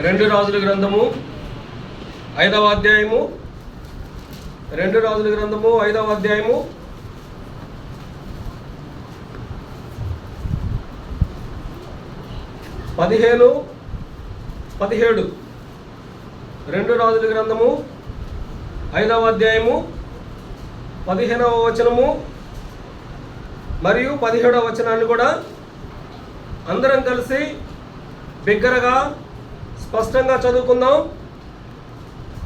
రెండు రాజుల గ్రంథము 5వ అధ్యాయము 15, 17. 2 రాజుల గ్రంథము 5వ అధ్యాయము 15వ వచనము మరియు 17వ వచనాన్ని కూడా అందరం కలిసి బిగ్గరగా స్పష్టంగా చదువుకుందాం.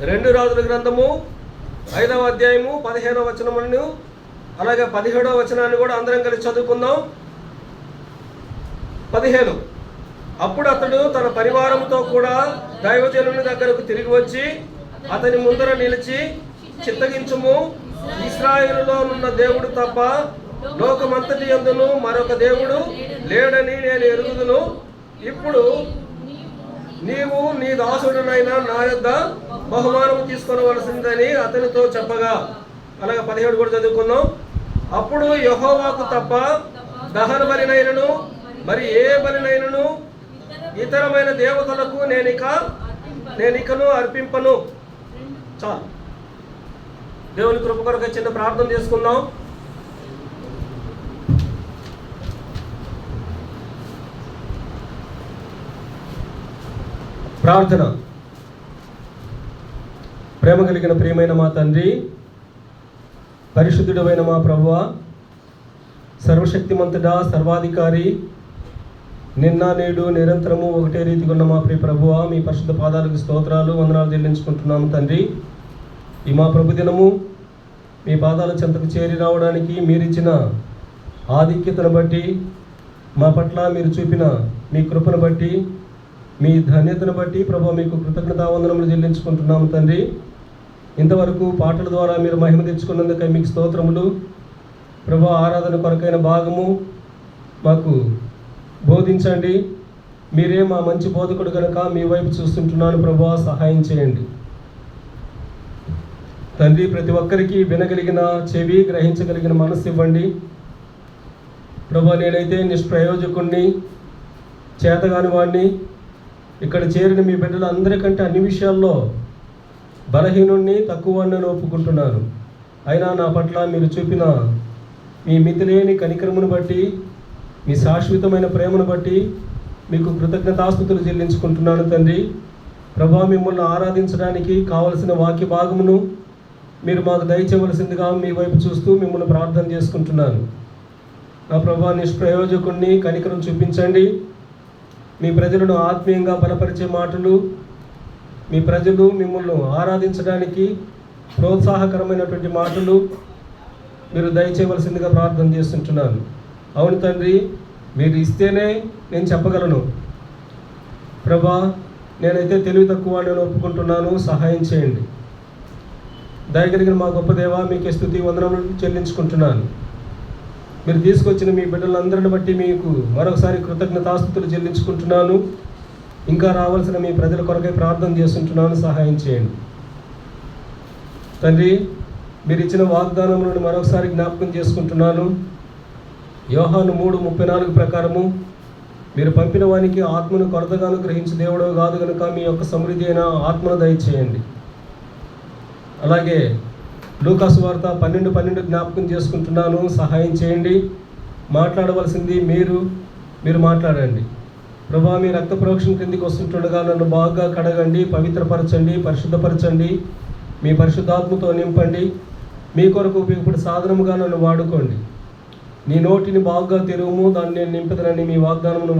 2 రాజుల గ్రంథము 5వ అధ్యాయము 15వ వచనమును అలాగే 17వ వచనాన్ని కూడా అందరం కలిసి చదువుకుందాం. 15. అప్పుడు అతడు తన పరివారంతో కూడా దైవజనుని దగ్గరకు తిరిగి వచ్చి అతని ముందర నిలిచి, చిత్తగించుము, ఇశ్రాయేలులో ఉన్న దేవుడు తప్ప లోకమంతటి యందును మరొక దేవుడు లేడని నేను ఎరుగుదును. ఇప్పుడు నీవు నీ దాసుడునైనా నా యొద్ద బహుమానం తీసుకొనవలసిందని అతనితో చెప్పగా, అలాగే 17 కూడా చదువుకుందాం. అప్పుడు యెహోవాకు తప్ప దహన బలినైనను మరి ఏ బలినైనను ఇతరమైన దేవతలకు నేనికను అర్పింపను. చాలు. దేవుని కృప కొరకు చిన్న ప్రార్థన చేసుకుందాం. ప్రార్థన. ప్రేమ కలిగిన ప్రియమైన మా తండ్రి, పరిశుద్ధుడైన మా ప్రభువా, సర్వశక్తిమంతుడా, సర్వాధికారి, నిన్న నేడు నిరంతరము ఒకటే రీతిగా ఉన్న మా ప్రియ ప్రభువా, మీ పరిశుద్ధ పాదాలకు స్తోత్రాలు, వందనాలు చెల్లించుకుంటున్నాము తండ్రి. ఈ మా ప్రభు దినము మీ పాదాల చెంతకు చేరి రావడానికి మీరిచ్చిన ఆధిక్యతను బట్టి, మా పట్ల మీరు చూపిన మీ కృపను బట్టి, మీ ధన్యతను బట్టి ప్రభు మీకు కృతజ్ఞతావందనములు చెల్లించుకుంటున్నాము తండ్రి. ఇంతవరకు పాటల ద్వారా మీరు మహిమ తెచ్చుకున్నందుకై మీకు స్తోత్రములు. ప్రభు ఆరాధన కొరకైన భాగము మాకు బోధించండి. మీరే మా మంచి బోధకుడు కనుక మీ వైపు చూస్తుంటున్నాను ప్రభు, సహాయం చేయండి తండ్రి. ప్రతి ఒక్కరికి వినగలిగిన చెవి, గ్రహించగలిగిన మనస్సు ఇవ్వండి ప్రభు. నేనైతే నిష్ప్రయోజకుణ్ణి, చేతగాని వాడిని, ఇక్కడ చేరిన మీ బిడ్డలు అందరికంటే అన్ని విషయాల్లో బలహీనుణ్ణి, తక్కువ వాడిని ఒప్పుకుంటున్నాను. అయినా నా పట్ల మీరు చూపిన మీ మితిలేని కనికరమును బట్టి, మీ శాశ్వతమైన ప్రేమను బట్టి మీకు కృతజ్ఞతాస్తుతులు చెల్లించుకుంటున్నాను తండ్రి. ప్రభా, మిమ్మల్ని ఆరాధించడానికి కావలసిన వాక్య భాగమును మీరు మాకు దయచేయవలసిందిగా మీ వైపు చూస్తూ మిమ్మల్ని ప్రార్థన చేసుకుంటున్నాను. నా ప్రభా, నిష్ప్రయోజకుణ్ణి, కనికరం చూపించండి. మీ ప్రజలను ఆత్మీయంగా బలపరిచే మాటలు, మీ ప్రజలు మిమ్మల్ని ఆరాధించడానికి ప్రోత్సాహకరమైనటువంటి మాటలు మీరు దయచేయవలసిందిగా ప్రార్థన చేస్తుంటున్నాను. అవును తండ్రి, మీరు ఇస్తేనే నేను చెప్పగలను ప్రభా. నేనైతే తెలివి తక్కువ నేను ఒప్పుకుంటున్నాను, సహాయం చేయండి. దయగలిగిన మా గొప్ప దేవా, మీకే స్తుతి వందనములు చెల్లించుకుంటున్నాను. మీరు తీసుకొచ్చిన మీ బిడ్డలందరిని బట్టి మీకు మరొకసారి కృతజ్ఞతాస్తుతులు చెల్లించుకుంటున్నాను. ఇంకా రావాల్సిన మీ ప్రజల కొరకై ప్రార్థన చేస్తుంటున్నాను, సహాయం చేయండి తండ్రి. మీరు ఇచ్చిన వాగ్దానములను మరొకసారి జ్ఞాపకం చేసుకుంటున్నాను. యోహాను 3:34 ప్రకారము మీరు పంపిన వానికి ఆత్మను కొరతగాను గ్రహించే దేవుడు కాదు కనుక మీ యొక్క సమృద్ధి అయిన ఆత్మను దయచేయండి. అలాగే లూకాసు వార్త 12:12 జ్ఞాపకం చేసుకుంటున్నాను, సహాయం చేయండి. మాట్లాడవలసింది మీరు మాట్లాడండి ప్రభా. మీ రక్త ప్రోక్షణ కిందికి వస్తుంటుండగా నన్ను బాగా కడగండి, పవిత్రపరచండి, పరిశుద్ధపరచండి, మీ పరిశుద్ధాత్మతో నింపండి. మీ కొరకు ఉపయోగపడే సాధనముగా నన్ను వాడుకోండి. నీ నోటిని బాగా తెరువుము, దాన్ని నేను నింపుదనని మీ వాగ్దానమును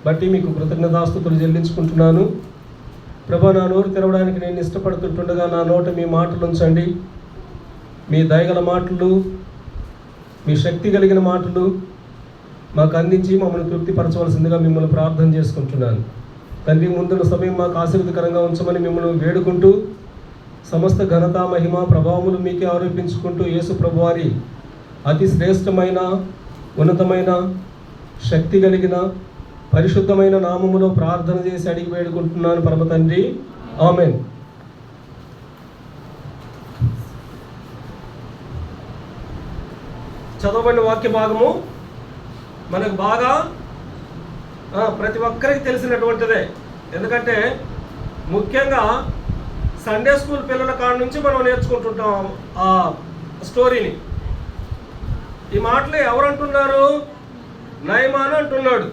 బట్టి మీకు కృతజ్ఞతాస్తుతులు చెల్లించుకుంటున్నాను ప్రభా. నా నోరు తెరవడానికి నేను ఇష్టపడుతుంటుండగా నా నోట మీ మాటలు ఉంచండి. మీ దయగల మాటలు, మీ శక్తి కలిగిన మాటలు మాకు అందించి మమ్మల్ని తృప్తిపరచవలసిందిగా మిమ్మల్ని ప్రార్థన చేసుకుంటున్నాను తండ్రి. ముందున్న సమయం మాకు ఆశీర్వదకరంగా ఉంచమని మిమ్మల్ని వేడుకుంటూ, సమస్త ఘనత, మహిమ, ప్రభావములు మీకే ఆరోపించుకుంటూ యేసు ప్రభువారి అతి శ్రేష్టమైన, ఉన్నతమైన, శక్తి కలిగిన, పరిశుద్ధమైన నామములో ప్రార్థన చేసి అడిగి వేడుకుంటున్నాను పరమ తండ్రి, ఆమేన్. చదవబడిన వాక్య భాగము మనకు బాగా ప్రతి ఒక్కరికి తెలిసినటువంటిదే. ఎందుకంటే ముఖ్యంగా సండే స్కూల్ పిల్లల కాడ నుంచి మనం నేర్చుకుంటుంటాం ఆ స్టోరీని. ఈ మాటలు ఎవరు అంటున్నారు? నయమాను అంటున్నాడు.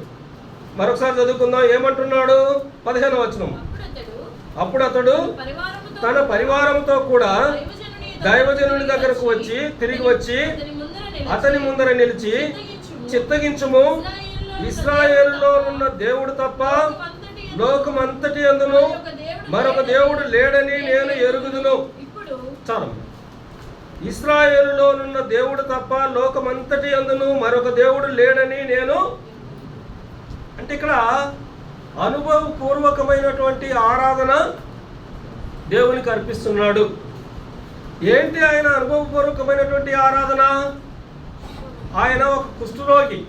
మరొకసారి చదువుకుందాం. ఏమంటున్నాడు? 15వ వచనం. అప్పుడు అతడు తన పరివారంతో కూడా దైవజనుని దగ్గరకు వచ్చి తిరిగి వచ్చి అతని ముందర నిలిచి, చిత్తగించుము, ఇశ్రాయేలులో ఉన్న దేవుడు తప్ప లోకమంతటి యందును మరొక దేవుడు లేడని నేను ఎరుగుదును. చాలు. ఇశ్రాయేలులోనున్న దేవుడు తప్ప లోకమంతటి యందును మరొక దేవుడు లేడని నేను, అంటే ఇక్కడ అనుభవపూర్వకమైనటువంటి ఆరాధన దేవునికి అర్పిస్తున్నాడు. ఏంటి ఆయన అనుభవపూర్వకమైనటువంటి ఆరాధన? ఆయన ఒక కుష్ఠరోగి.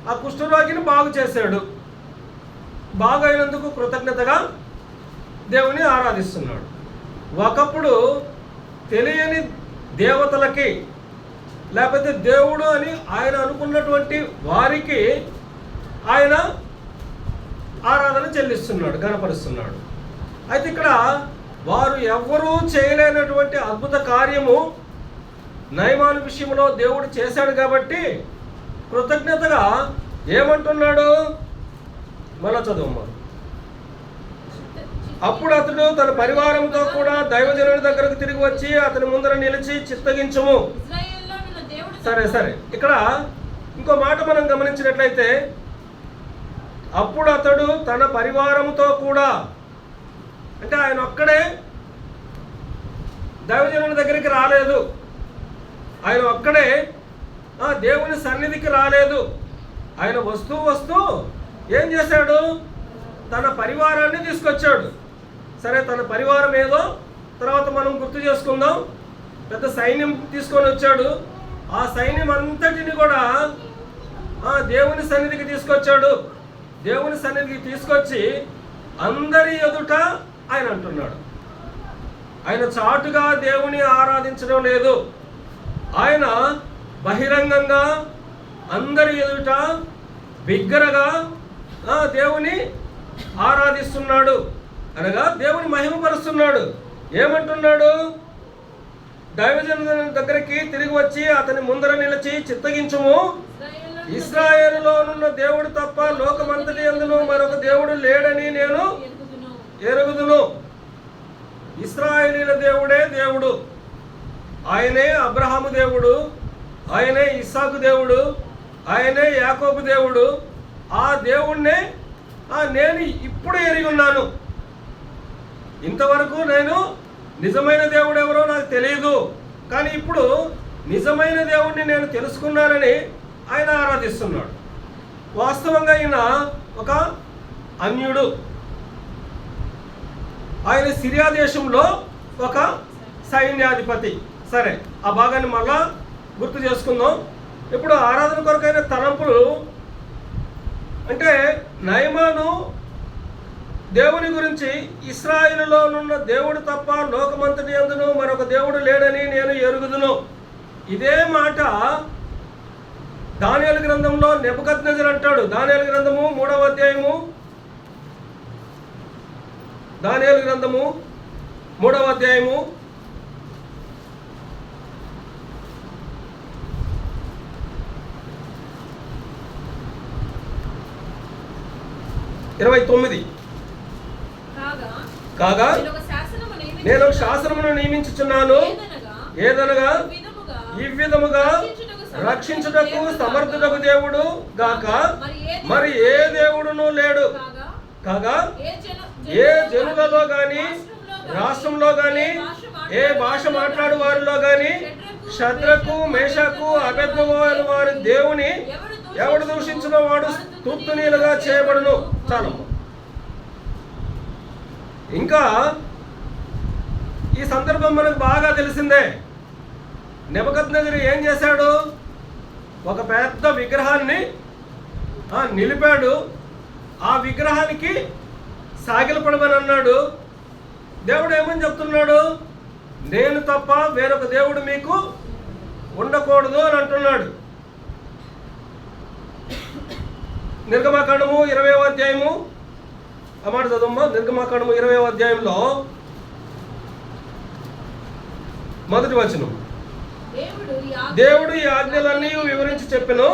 ఆ కుష్ఠరోగిని బాగు చేశాడు. బాగైనందుకు కృతజ్ఞతగా దేవుని ఆరాధిస్తున్నాడు. ఒకప్పుడు తెలియని దేవతలకి, లేకపోతే దేవుడు అని ఆయన అనుకున్నటువంటి వారికి ఆయన ఆరాధన చెల్లిస్తున్నాడు, గణపరుస్తున్నాడు. అయితే ఇక్కడ వారు ఎవ్వరూ చేయలేనటువంటి అద్భుత కార్యము నయమాను విషయంలో దేవుడు చేశాడు కాబట్టి కృతజ్ఞతగా ఏమంటున్నాడు? మళ్ళా చదువు. అప్పుడు అతడు తన పరివారంతో కూడా దైవజనుడి దగ్గరకు తిరిగి వచ్చి అతని ముందర నిలిచి, చిత్తగించుము. సరే ఇక్కడ ఇంకో మాట మనం గమనించినట్లయితే, అప్పుడు అతడు తన పరివారంతో కూడా, అంటే ఆయన ఒక్కడే దైవజనుడి దగ్గరికి రాలేదు. ఆయన ఒక్కడే దేవుని సన్నిధికి రాలేదు. ఆయన వస్తూ ఏం చేశాడు? తన పరివారాన్ని తీసుకొచ్చాడు. సరే, తన పరివారం ఏదో తర్వాత మనం గుర్తు చేసుకుందాం. పెద్ద సైన్యం తీసుకొని వచ్చాడు. ఆ సైన్యం అంతటిని కూడా దేవుని సన్నిధికి తీసుకొచ్చాడు. దేవుని సన్నిధికి తీసుకొచ్చి అందరి ఎదుట ఆయన అంటున్నాడు. ఆయన చాటుగా దేవుని ఆరాధించడం లేదు. ఆయన బహిరంగంగా అందరి ఎదుట బిగ్గరగా దేవుని ఆరాధిస్తున్నాడు, అనగా దేవుని మహిమపరుస్తున్నాడు. ఏమంటున్నాడు? దైవజనుని దగ్గరికి తిరిగి వచ్చి అతని ముందర నిలిచి, చిత్తగించుము, ఇశ్రాయేలులోనున్న దేవుడు తప్ప లోకమంతటి యందును మరొక దేవుడు లేడని నేను ఎరుగుదును. ఇశ్రాయేలీల దేవుడే దేవుడు. ఆయనే అబ్రహాము దేవుడు, ఆయనే ఇస్సాకు దేవుడు, ఆయనే యాకోబు దేవుడు. ఆ దేవుణ్ణే నేను ఇప్పుడు ఎరిగి ఉన్నాను. ఇంతవరకు నేను నిజమైన దేవుడు ఎవరో నాకు తెలియదు, కానీ ఇప్పుడు నిజమైన దేవుణ్ణి నేను తెలుసుకున్నానని ఆయన ఆరాధిస్తున్నాడు. వాస్తవంగా ఆయన ఒక అన్యుడు. ఆయన సిరియా దేశంలో ఒక సైన్యాధిపతి. సరే, ఆ భాగాన్ని మళ్ళా గుర్తు చేసుకుందాం. ఇప్పుడు ఆరాధన కొరకైన తలంపులు అంటే, నయమాను దేవుని గురించి ఇశ్రాయేలులోనున్న దేవుడు తప్ప లోకమంతటి యందును మరొక దేవుడు లేడని నేను ఎరుగుదును. ఇదే మాట దానియేలు గ్రంథంలో నెబుకద్నెజరు అంటాడు. దానియేలు గ్రంథము 3వ అధ్యాయము, దానియేలు గ్రంథము 3వ అధ్యాయము 29. కాగా నేను ఒక శాసనమును నియమించుచున్నాను, ఏదనగా ఈ విధముగా రక్షించుటకు సమర్థుడకు దేవుడు గాక మరి ఏ దేవుడును లేడు. కాగా ఏ జనులలో గాని, రాష్ట్రంలో గాని, ఏ భాష మాట్లాడు వారిలో గాని షద్రకు, మేషకు, అబేద్నెగో వారి దేవుని ఎవడు దూషించిన వాడు తుత్తునీలుగా చేయబడును. చాలు. ఇంకా ఈ సందర్భం మనకు బాగా తెలిసిందే. నెబుకద్నెజరు ఏం చేశాడు? ఒక పెద్ద విగ్రహాన్ని నిలిపాడు. ఆ విగ్రహానికి సాగిలపడమని అన్నాడు. దేవుడు ఏమని చెప్తున్నాడు? నేను తప్ప వేరొక దేవుడు మీకు ఉండకూడదు అని అంటున్నాడు. నిర్గమకాండము 20వ అధ్యాయము ఆ మాట చదువమ్మా. నిర్గమాకాండము 20వ అధ్యాయంలో మొదటి వచనం. దేవుడు ఈ ఆజ్ఞలన్నీ వివరించి చెప్పెను,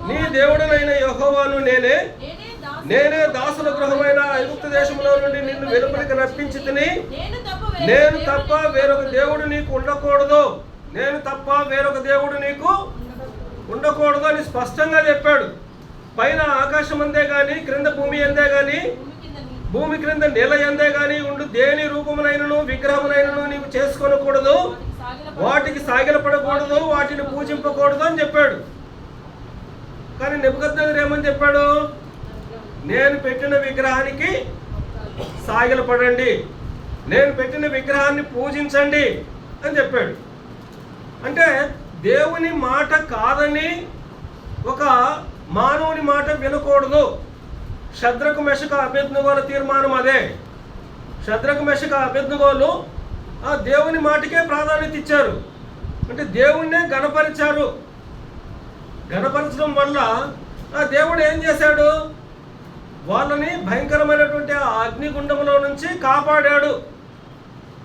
నీ దేవుడనైన యెహోవాను నేనే దాసుల గృహమైన ఐగుప్తు దేశంలో నుండి నిన్ను వెలుపలికి రప్పించి తిని, నేను తప్ప వేరొక దేవుడు నీకు ఉండకూడదు, నేను తప్ప వేరొక దేవుడు నీకు ఉండకూడదు అని స్పష్టంగా చెప్పాడు. పైన ఆకాశం అందే గాని, క్రింద భూమి అందే గాని, భూమి క్రింద నేల ఎందే గాని ఉండు దేని రూపమునైనను విగ్రహమునైనను నీవు చేసుకొనకూడదు, వాటికి సాగిలపడకూడదు, వాటిని పూజింపకూడదు అని చెప్పాడు. కానీ నెబుకద్నెజరు ఏమని చెప్పాడు? నేను పెట్టిన విగ్రహానికి సాగిలపడండి, నేను పెట్టిన విగ్రహాన్ని పూజించండి అని చెప్పాడు. అంటే దేవుని మాట కాదని ఒక మానవుని మాట వినకూడదు. షద్రకు మెషక అబేద్నెగోల తీర్మానం అదే. షద్రకు మెషక అబేద్నెగోలు ఆ దేవుని మాటకే ప్రాధాన్యత ఇచ్చారు. అంటే దేవుణ్ణే గణపరిచారు. గణపరచడం వల్ల ఆ దేవుడు ఏం చేశాడు? వాళ్ళని భయంకరమైనటువంటి ఆ అగ్నిగుండంలో నుంచి కాపాడాడు.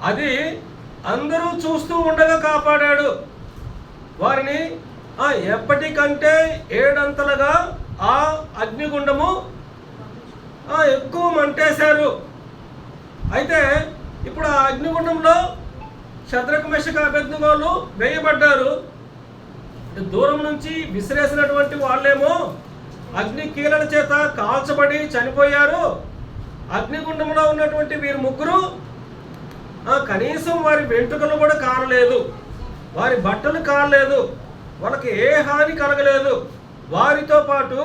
అది అందరూ చూస్తూ ఉండగా కాపాడాడు. వారిని ఎప్పటికంటే 7 అంతలుగా ఆ అగ్నిగుండము ఎక్కువ మంటేశారు. అయితే ఇప్పుడు ఆ అగ్నిగుండంలో షద్రకు మెషక అబేద్నెగోలు వేయబడ్డారు. దూరం నుంచి విసిరేసినటువంటి వాళ్ళేమో అగ్ని కీలల చేత కాల్చబడి చనిపోయారు. అగ్నిగుండంలో ఉన్నటువంటి వీరు ముగ్గురు కనీసం వారి వెంట్రుకలు కూడా కారలేదు, వారి బట్టలు కారలేదు, వాళ్ళకి ఏ హాని కలగలేదు. వారితో పాటు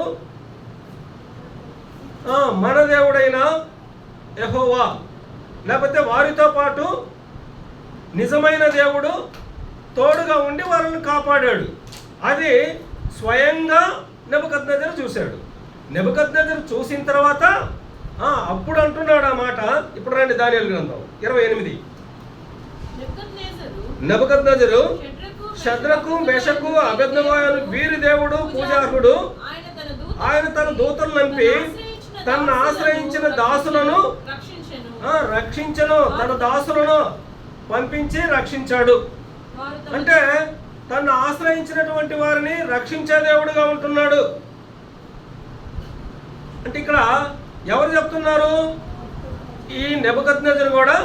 మన దేవుడైన యెహోవా, లేకపోతే వారితో పాటు నిజమైన దేవుడు తోడుగా ఉండి వాళ్ళని కాపాడాడు. అది స్వయంగా నెబుకద్నెజరు చూశాడు. నెబుకద్నెజరు చూసిన తర్వాత అప్పుడు అంటున్నాడు ఆ మాట. ఇప్పుడు రండి దానియేలు గ్రంథం 28. నెబుకద్నెజరు షద్రకు మెషకు అబేద్నెగో వీరి దేవుడు పూజార్హుడు, ఆయన తన దూతలను నంపి తనను ఆశ్రయించిన దాసులను రక్షించను, తన దాసులను పంపించి రక్షించాడు. అంటే తను ఆశ్రయించినటువంటి వారిని రక్షించే దేవుడుగా ఉంటున్నాడు. అంటే ఇక్కడ ఎవరు చెప్తున్నారు? ఈ నెబుకద్నెజరు కూడా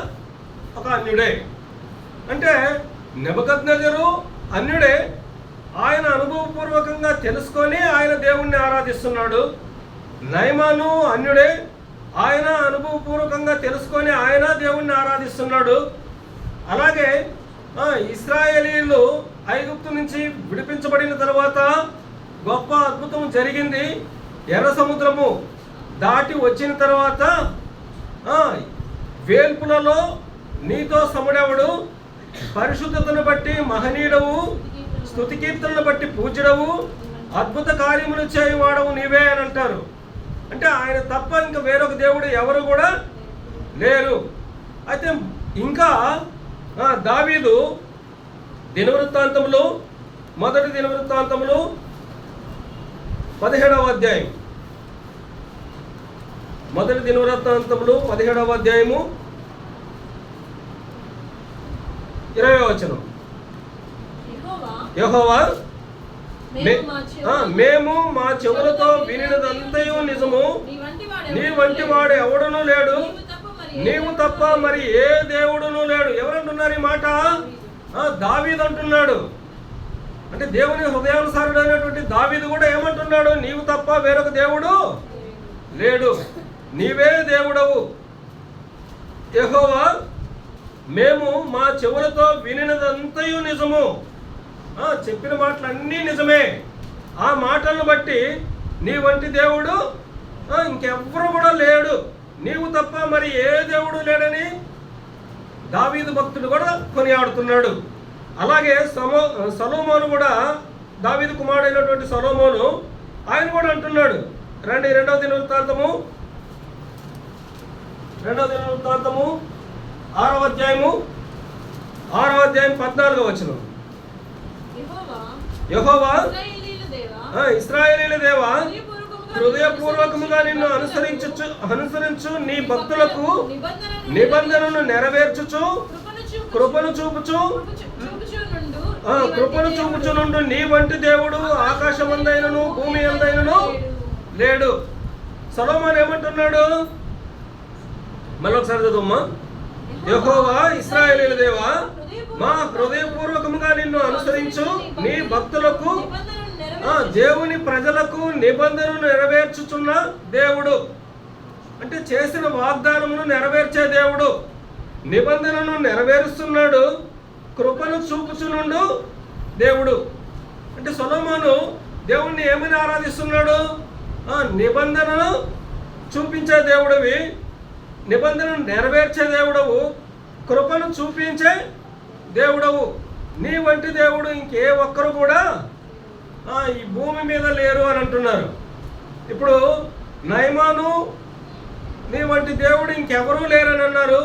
ఒక అన్యుడే. అంటే నెబుకద్నెజరు అన్యుడే, ఆయన అనుభవపూర్వకంగా తెలుసుకొని ఆయన దేవుణ్ణి ఆరాధిస్తున్నాడు. నయమాను అన్యుడే, ఆయన అనుభవపూర్వకంగా తెలుసుకొని ఆయన దేవుణ్ణి ఆరాధిస్తున్నాడు. అలాగే ఇశ్రాయేలీయులు ఐగుప్తు నుంచి విడిపించబడిన తర్వాత గొప్ప అద్భుతం జరిగింది. ఎర్ర సముద్రము దాటి వచ్చిన తర్వాత వేల్పులలో నీతో సముడెవడు, పరిశుద్ధతను బట్టి మహనీయుడవు, స్తుతి కీర్తనను బట్టి పూజ్యుడవు, అద్భుత కార్యములు చేయవాడవు నీవే అని అంటారు. అంటే ఆయన తప్ప ఇంకా వేరొక దేవుడు ఎవరు కూడా లేరు. అయితే ఇంకా దావీదు దినవృత్తాంతములు, మొదటి దినవృత్తాంతములు 17వ అధ్యాయం, మొదటి దినవృత్తాంతములు 17వ అధ్యాయము 20వ వచనం. యెహోవా మేము మా చెవులతో వినినదంతయు నిజము, నీ వంటి వాడు ఎవడునూ లేడు, నీవు తప్ప మరి ఏ దేవుడునూ లేడు. ఎవరంటున్నారు ఈ మాట? దావీదు అంటున్నాడు. అంటే దేవుని హృదయానుసారుడు అయినటువంటి దావీదు కూడా ఏమంటున్నాడు? నీవు తప్ప వేరొక దేవుడు లేడు, నీవే దేవుడవు. యెహోవా మేము మా చెవులతో వినినదంతయు నిజము. చెప్పిన మాటలన్నీ నిజమే. ఆ మాటలను బట్టి నీ వంటి దేవుడు ఇంకెవ్వరు కూడా లేడు, నీవు తప్ప మరి ఏ దేవుడు లేడని దావీదు భక్తుడు కూడా కొనియాడుతున్నాడు. అలాగే సొలొమోను కూడా, దావీదు కుమారుడైనటువంటి సొలొమోను, ఆయన కూడా అంటున్నాడు. రండి 2వ దినవృత్తాంతము 6వ అధ్యాయము 14వ వచనం. యెహోవా ఇశ్రాయేలీయుల దేవా, హృదయపూర్వకముగా నిన్ను అనుసరించు నీ భక్తులకు నిబంధనను నెరవేర్చుచు కృపను చూపుచునుండు నీ వంటి దేవుడు ఆకాశమందైనను భూమి అందైనను లేడు. సొలొమోను ఏమంటున్నాడు? మళ్ళొకసారి చదువుమ్మా. యెహోవా ఇశ్రాయేలీయుల దేవా, మా హృదయపూర్వకముగా నిన్ను అనుసరించు నీ భక్తులకు దేవుని ప్రజలకు నిబంధనను నెరవేర్చుచున్న దేవుడు. అంటే చేసిన వాగ్దానమును నెరవేర్చే దేవుడు, నిబంధనను నెరవేరుస్తున్నాడు, కృపను చూపుచునుండు దేవుడు. అంటే సొలొమోను దేవుణ్ణి ఏమని ఆరాధిస్తున్నాడు? నిబంధనను చూపించే దేవుడివి, నిబంధనను నెరవేర్చే దేవుడవు, కృపను చూపించే దేవుడవు. నీ వంటి దేవుడు ఇంకే ఒక్కరు కూడా ఈ భూమి మీద లేరు అని అంటున్నారు. ఇప్పుడు నయమాను నీ వంటి దేవుడు ఇంకెవరూ లేరని అన్నారు.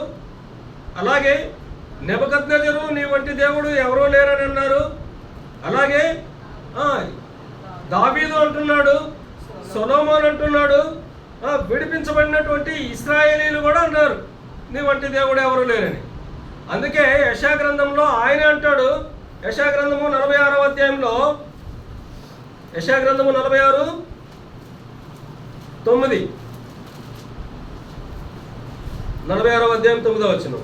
అలాగే నెబుకద్నెజరు నీ వంటి దేవుడు ఎవరూ లేరని అన్నారు. అలాగే దావీదు అంటున్నాడు, సొలొమోను అంటున్నాడు, విడిపించబడినటువంటి ఇశ్రాయేలీలు కూడా అన్నారు నీ వంటి దేవుడు ఎవరు లేరని. అందుకే యెషయా గ్రంథంలో ఆయనే అంటాడు. యెషయా గ్రంథము 46వ అధ్యాయంలో, యెషయా గ్రంథము 46:9, అధ్యాయం 9వ వచనం.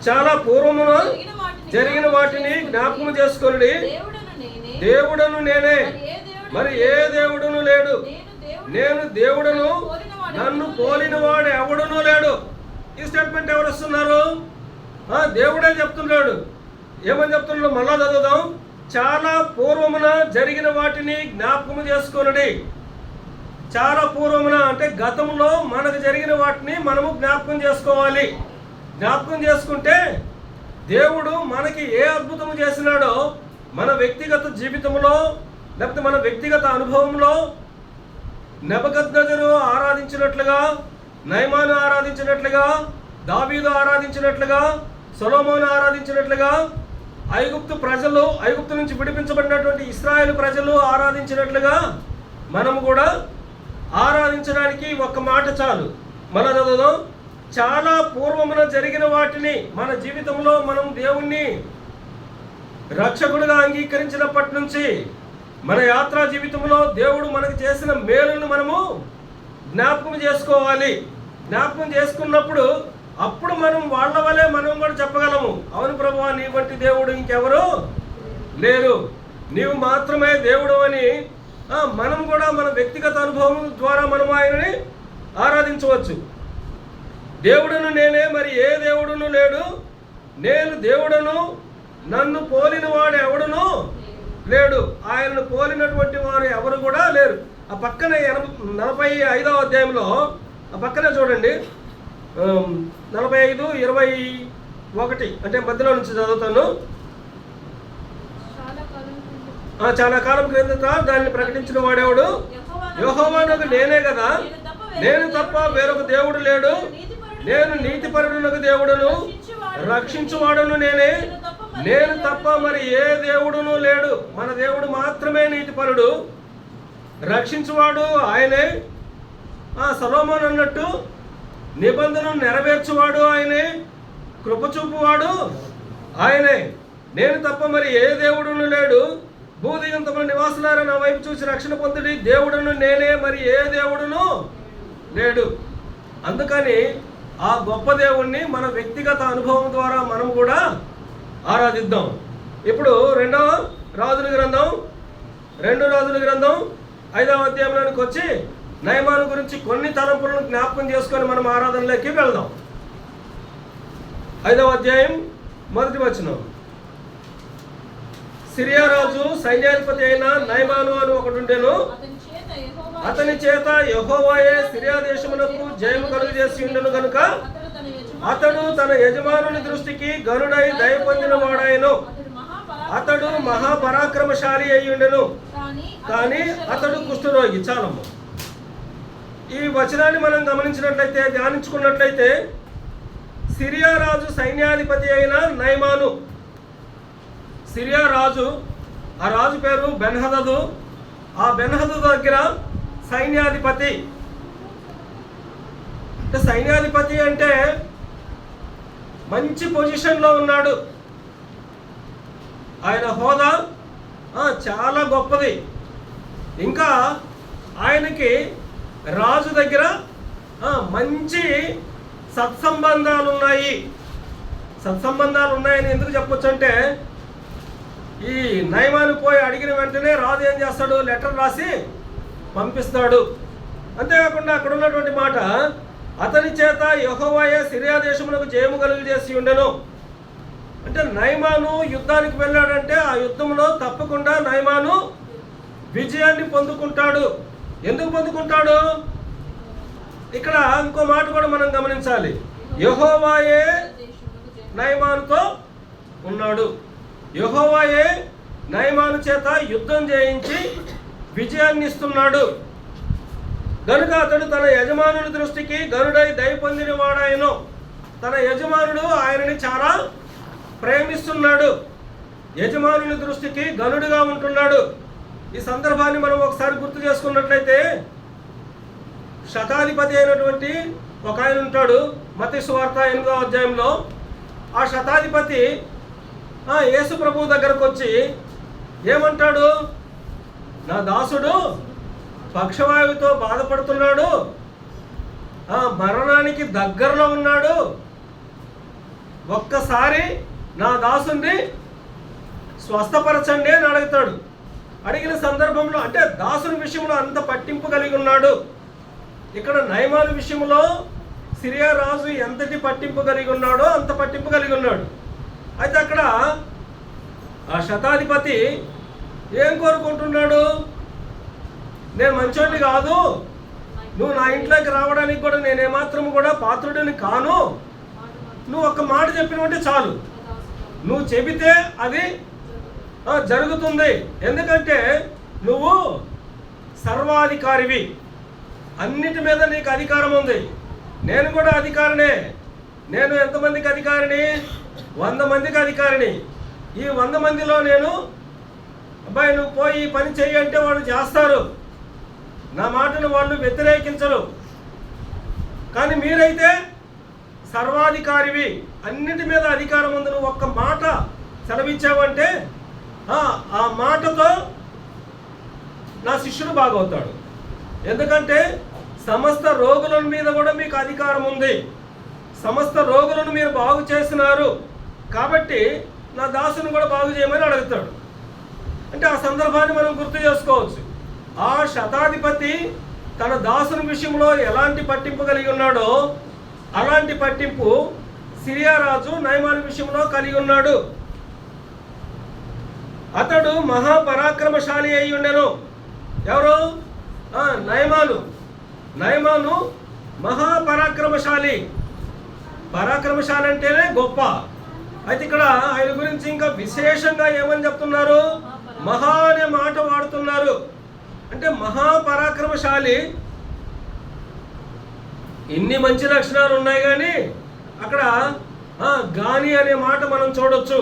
చాలా పూర్వమున జరిగిన వాటిని జ్ఞాపకం చేసుకొనుడి, దేవుడను నేనే, మరి ఏ దేవుడును లేడు, నేను దేవుడను, నన్ను పోలిన వాడు ఎవడునూ లేడు. ఈ స్టేట్మెంట్ ఎవరు వస్తున్నారు? దేవుడే చెప్తున్నాడు. ఏమని చెప్తున్నాడు? మళ్ళా చదువుదాం. చాలా పూర్వమున జరిగిన వాటిని జ్ఞాపకం చేసుకొనుడి. చాలా పూర్వమున అంటే గతంలో మనకు జరిగిన వాటిని మనము జ్ఞాపకం చేసుకోవాలి. జ్ఞాపకం చేసుకుంటే దేవుడు మనకి ఏ అద్భుతము చేసినాడో మన వ్యక్తిగత జీవితంలో, లేకపోతే మన వ్యక్తిగత అనుభవంలో నెబుకద్నెజరు ఆరాధించినట్లుగా, నయమాను ఆరాధించినట్లుగా, దావీదు ఆరాధించినట్లుగా, సొలొమోను ఆరాధించినట్లుగా, ఐగుప్తు నుంచి విడిపించబడినటువంటి ఇశ్రాయేలు ప్రజలు ఆరాధించినట్లుగా మనము కూడా ఆరాధించడానికి ఒక్క మాట చాలు. మన చదువుదాం. చాలా పూర్వమున జరిగిన వాటిని, మన జీవితంలో మనం దేవుణ్ణి రక్షకుడిగా అంగీకరించినప్పటి నుంచి మన యాత్రా జీవితంలో దేవుడు మనకు చేసిన మేలును మనము జ్ఞాపకం చేసుకోవాలి. జ్ఞాపకం చేసుకున్నప్పుడు అప్పుడు మనం వాళ్ళ వలె మనం కూడా చెప్పగలము, అవును ప్రభువా, నీ వంటి దేవుడు ఇంకెవరు లేరు, నీవు మాత్రమే దేవుడు అని మనం కూడా మన వ్యక్తిగత అనుభవం ద్వారా మనం ఆయనని ఆరాధించవచ్చు. దేవుడును నేనే, మరి ఏ దేవుడును లేడు, నేను దేవుడను, నన్ను పోలిన వాడు ఎవడును లేడు, ఆయనను పోలినటువంటి వారు ఎవరు కూడా లేరు. ఆ పక్కన 45వ అధ్యాయంలో ఆ పక్కనే చూడండి, 45:21 అంటే మధ్యలో నుంచి చదువుతాను. చాలా కాలం క్రిందట దాన్ని ప్రకటించిన వాడేవాడు? యెహోవానకు నేనే కదా, నేను తప్ప వేరొక దేవుడు లేడు, నేను నీతిపరుడునకు దేవుడును, రక్షించువాడును నేనే, నేను తప్ప మరి ఏ దేవుడును లేడు. మన దేవుడు మాత్రమే నీతిపరుడు, రక్షించువాడు ఆయనే. సొలొమోను అన్నట్టు నిబంధనను నెరవేర్చువాడు ఆయనే, కృపచూపువాడు ఆయనే, నేను తప్ప మరి ఏ దేవుడును లేడు. భూదిగంతముల నివాసులారా నా వైపు చూసి రక్షణ పొందుడి, దేవుడును నేనే, మరి ఏ దేవుడును లేడు. అందుకని ఆ గొప్ప దేవుణ్ణి మన వ్యక్తిగత అనుభవం ద్వారా మనం కూడా ఆరాధిద్దాం. ఇప్పుడు 2 రాజుల గ్రంథం 5వ అధ్యాయంలోనికి వచ్చి నయమాను గురించి కొన్ని తలంపులను జ్ఞాపకం చేసుకొని మనం ఆరాధనలోకి వెళ్దాం. 5వ అధ్యాయం 1వ వచనం. సిరియా రాజు సైన్యాధిపతి అయిన నయమాను అని ఒకడుండెను, అతని చేత యెహోవాయే సిరియా దేశమునకు జయము కలుగజేసి ఉండెను గనుక అతడు తన యజమానుని దృష్టికి గనుడై దయ పొందిన వాడాయను. అతడు మహాపరాక్రమశాలి అయి ఉండెను, కానీ అతడు కుష్ఠరోగి. చాలమ్మ. ఈ వచనాన్ని మనం గమనించినట్లయితే, ధ్యానించుకున్నట్లయితే, సిరియా రాజు సైన్యాధిపతి అయిన నయమాను, సిరియా రాజు, ఆ రాజు పేరు బెన్హదదు. ఆ బెన్హదదు దగ్గర సైన్యాధిపతి. అంటే సైన్యాధిపతి అంటే మంచి పొజిషన్లో ఉన్నాడు, ఆయన హోదా చాలా గొప్పది. ఇంకా ఆయనకి రాజు దగ్గర మంచి సత్సంబంధాలు ఉన్నాయి. సత్సంబంధాలు ఉన్నాయని ఎందుకు చెప్పొచ్చు అంటే, ఈ నయమాను పోయి అడిగిన వెంటనే రాజు ఏం చేస్తాడు, లెటర్ రాసి పంపిస్తాడు. అంతేకాకుండా అక్కడ ఉన్నటువంటి మాట, అతని చేత యెహోవాయే సిరియా దేశమునకు జయము కలుగజేసి ఉండెను. అంటే నయమాను యుద్ధానికి వెళ్ళాడంటే ఆ యుద్ధంలో తప్పకుండా నయమాను విజయాన్ని పొందుకుంటాడు. ఎందుకు పొందుకుంటాడు? ఇక్కడ ఇంకో మాట కూడా మనం గమనించాలి. యెహోవాయే నయమానుతో ఉన్నాడు. యెహోవాయే నయమాను చేత యుద్ధం చేయించి విజయాన్ని ఇస్తున్నాడు. కనుక అతడు తన యజమానుని దృష్టికి గనుడై దయ పొందిన వాడాయను. తన యజమానుడు ఆయనని చాలా ప్రేమిస్తున్నాడు, యజమానుని దృష్టికి గనుడుగా ఉంటున్నాడు. ఈ సందర్భాన్ని మనం ఒకసారి గుర్తు చేసుకున్నట్లయితే, శతాధిపతి అయినటువంటి ఒక ఆయన ఉంటాడు మత్తయి సువార్త 8వ అధ్యాయంలో. ఆ శతాధిపతి యేసు ప్రభు దగ్గరకు వచ్చి ఏమంటాడు, నా దాసుడు పక్షవాయువుతో బాధపడుతున్నాడు, మరణానికి దగ్గరలో ఉన్నాడు, ఒక్కసారి నా దాసుని స్వస్థపరచండి అని అడుగుతాడు. అడిగిన సందర్భంలో అంటే దాసుని విషయంలో అంత పట్టింపు కలిగి ఉన్నాడు. ఇక్కడ నయమాను విషయంలో సిరియా రాజు ఎంతటి పట్టింపు కలిగి ఉన్నాడో అంత పట్టింపు కలిగి ఉన్నాడు. అయితే అక్కడ ఆ శతాధిపతి ఏం కోరుకుంటున్నాడు, నేను మంచోడిని కాదు, నువ్వు నా ఇంట్లోకి రావడానికి కూడా నేను ఏమాత్రం కూడా పాత్రుడిని కాను, నువ్వు ఒక్క మాట చెప్పినట్టే చాలు, నువ్వు చెబితే అది జరుగుతుంది, ఎందుకంటే నువ్వు సర్వాధికారివి, అన్నిటి మీద నీకు అధికారం ఉంది, నేను కూడా అధికారినే. నేను ఎంతమందికి అధికారిని? 100 మందికి అధికారిని. ఈ 100 మందిలో నేను అబ్బాయి నువ్వు పోయి పని చెయ్యి అంటే వాళ్ళు చేస్తారు, నా మాటను వాళ్ళు వ్యతిరేకించరు. కానీ మీరైతే సర్వాధికారివి, అన్నిటి మీద అధికారం ఉంది, నువ్వు ఒక్క మాట సెలవిచ్చావంటే ఆ మాటతో నా శిష్యుడు బాగవుతాడు. ఎందుకంటే సమస్త రోగుల మీద కూడా మీకు అధికారం ఉంది, సమస్త రోగులను మీరు బాగు చేస్తున్నారు, కాబట్టి నా దాసుని కూడా బాగు చేయమని అడుగుతాడు. అంటే ఆ సందర్భాన్ని మనం గుర్తు చేసుకోవచ్చు. ఆ శతాధిపతి తన దాసుని విషయంలో ఎలాంటి పట్టింపు కలిగి ఉన్నాడో అలాంటి పట్టింపు సిరియా రాజు నయమాను విషయంలో కలిగి ఉన్నాడు. అతడు మహాపరాక్రమశాలి అయి ఉండెను. ఎవరు? నయమాను మహాపరాక్రమశాలి. పరాక్రమశాలి అంటేనే గొప్ప. అయితే ఇక్కడ ఆయన గురించి ఇంకా విశేషంగా ఏమని చెప్తున్నారు? మహా అనే మాట వాడుతున్నారు. అంటే మహాపరాక్రమశాలి, ఇన్ని మంచి లక్షణాలు ఉన్నాయి, కానీ అక్కడ గాని అనే మాట మనం చూడొచ్చు.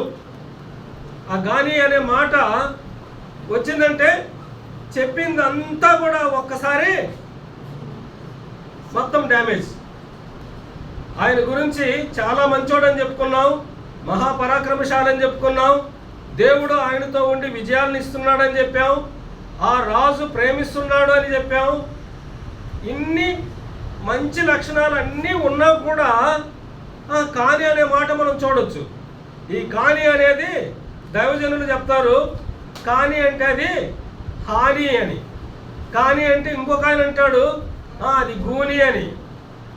ఆ గాని అనే మాట వచ్చిందంటే చెప్పిందంతా కూడా ఒక్కసారి మొత్తం డ్యామేజ్. ఆయన గురించి చాలా మంచోడని చెప్పుకున్నాం, మహాపరాక్రమశాలి అని చెప్పుకున్నాం, దేవుడు ఆయనతో ఉండి విజయాలను ఇస్తున్నాడని చెప్పాం, ఆ రాజు ప్రేమిస్తున్నాడు అని చెప్పాం. ఇన్ని మంచి లక్షణాలు అన్నీ ఉన్నా కూడా కాని అనే మాట మనం చూడొచ్చు. ఈ కాని అనేది దైవజనులు చెప్తారు, కాని అంటే అది హాని అని, కాని అంటే ఇంకొక ఆయన అంటాడు అది గూని అని.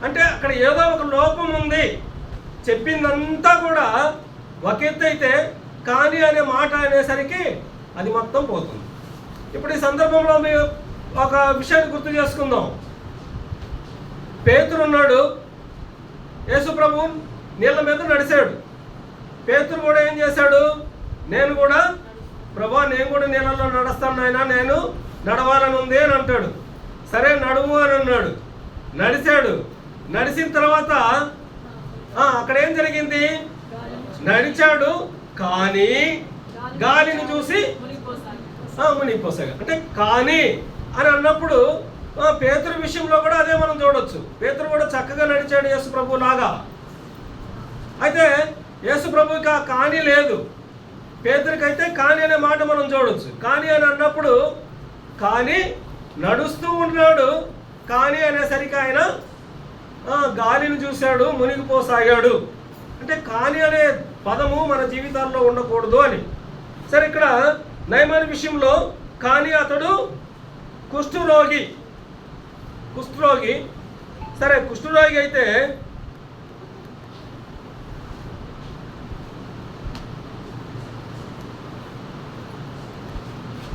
అంటే అక్కడ ఏదో ఒక లోపం ఉంది, చెప్పిందంతా కూడా ఒక ఎత్తు అయితే కాని అనే మాట అనేసరికి అది మొత్తం పోతుంది. ఇప్పుడు ఈ సందర్భంలో మేము ఒక విషయాన్ని గుర్తు చేసుకుందాం. పేతురు ఉన్నాడు, యేసు ప్రభు నీళ్ళ మీద నడిచాడు. పేతురు కూడా ఏం చేశాడు? నేను కూడా ప్రభా నేను కూడా నీళ్ళలో నడుస్తాను నాయన, నేను నడవాలని ఉంది అని అంటాడు. సరే నడుము అని అన్నాడు, నడిచాడు. నడిచిన తర్వాత అక్కడ ఏం జరిగింది? నడిచాడు కానీ గాలిని చూసి మునిగిపోసాగా. అంటే కానీ అని అన్నప్పుడు పేతురు విషయంలో కూడా అదే మనం చూడొచ్చు. పేతురు కూడా చక్కగా నడిచాడు యేసు ప్రభు లాగా. అయితే యేసు ప్రభుకి ఆ కాని లేదు, పేతురికైతే కాని అనే మాట మనం చూడొచ్చు. కాని అని అన్నప్పుడు కానీ నడుస్తూ ఉన్నాడు, కానీ అనేసరికి ఆయన గాలిని చూశాడు, మునిగిపోసాగాడు. అంటే కాని అనే పదము మన జీవితాల్లో ఉండకూడదు అని. సరే, ఇక్కడ నయమాను విషయంలో కానీ అతడు కుష్ఠరోగి. సరే, కుష్ఠరోగి అయితే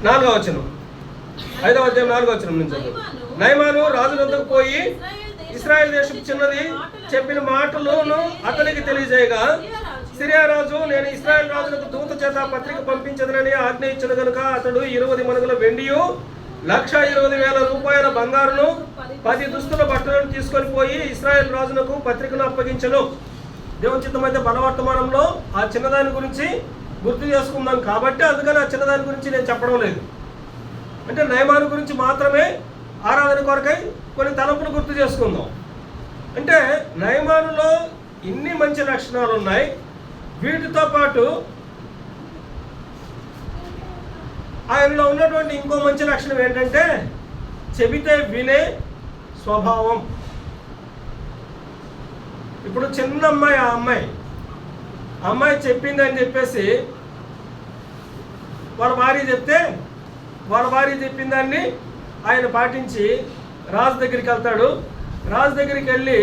నాలుగో వచనం, 5వ అధ్యాయం 4వ వచనం నుంచి. నయమాను రాజు వద్దకు పోయి ఇశ్రాయేలు దేశపు చిన్నది చెప్పిన మాటలను అతనికి తెలియజేయగా, సిరియా రాజు నేను ఇశ్రాయేలు రాజులకు దూత చేత పత్రిక పంపించదనని ఆజ్ఞ ఇచ్చిన కనుక అతడు 20 మణుగుల వెండియు 1,20,000 రూపాయల బంగారును 10 దుస్తుల బట్టలను తీసుకొని పోయి ఇశ్రాయేలు రాజునకు పత్రికను అప్పగించను. దేవుని చిత్తమైతే బలవర్తమానంలో ఆ చిన్నదాని గురించి గుర్తు చేసుకుందాం కాబట్టి అందుకని ఆ చిన్నదాని గురించి నేను చెప్పడం లేదు. అంటే నయమాను గురించి మాత్రమే ఆరాధన కొరకై కొన్ని తలంపులు గుర్తు చేసుకుందాం. అంటే నయమానులో ఇన్ని మంచి లక్షణాలు ఉన్నాయి. వీటితో పాటు ఆయనలో ఉన్నటువంటి ఇంకో మంచి లక్షణం ఏంటంటే చెబితే వినే స్వభావం. ఇప్పుడు చిన్న అమ్మాయి, ఆ అమ్మాయి చెప్పింది అని చెప్పేసి వాళ్ళ భార్య చెప్తే వాళ్ళ భార్య చెప్పిన దాన్ని ఆయన పాటించి రాజు దగ్గరికి వెళ్తాడు. రాజు దగ్గరికి వెళ్ళి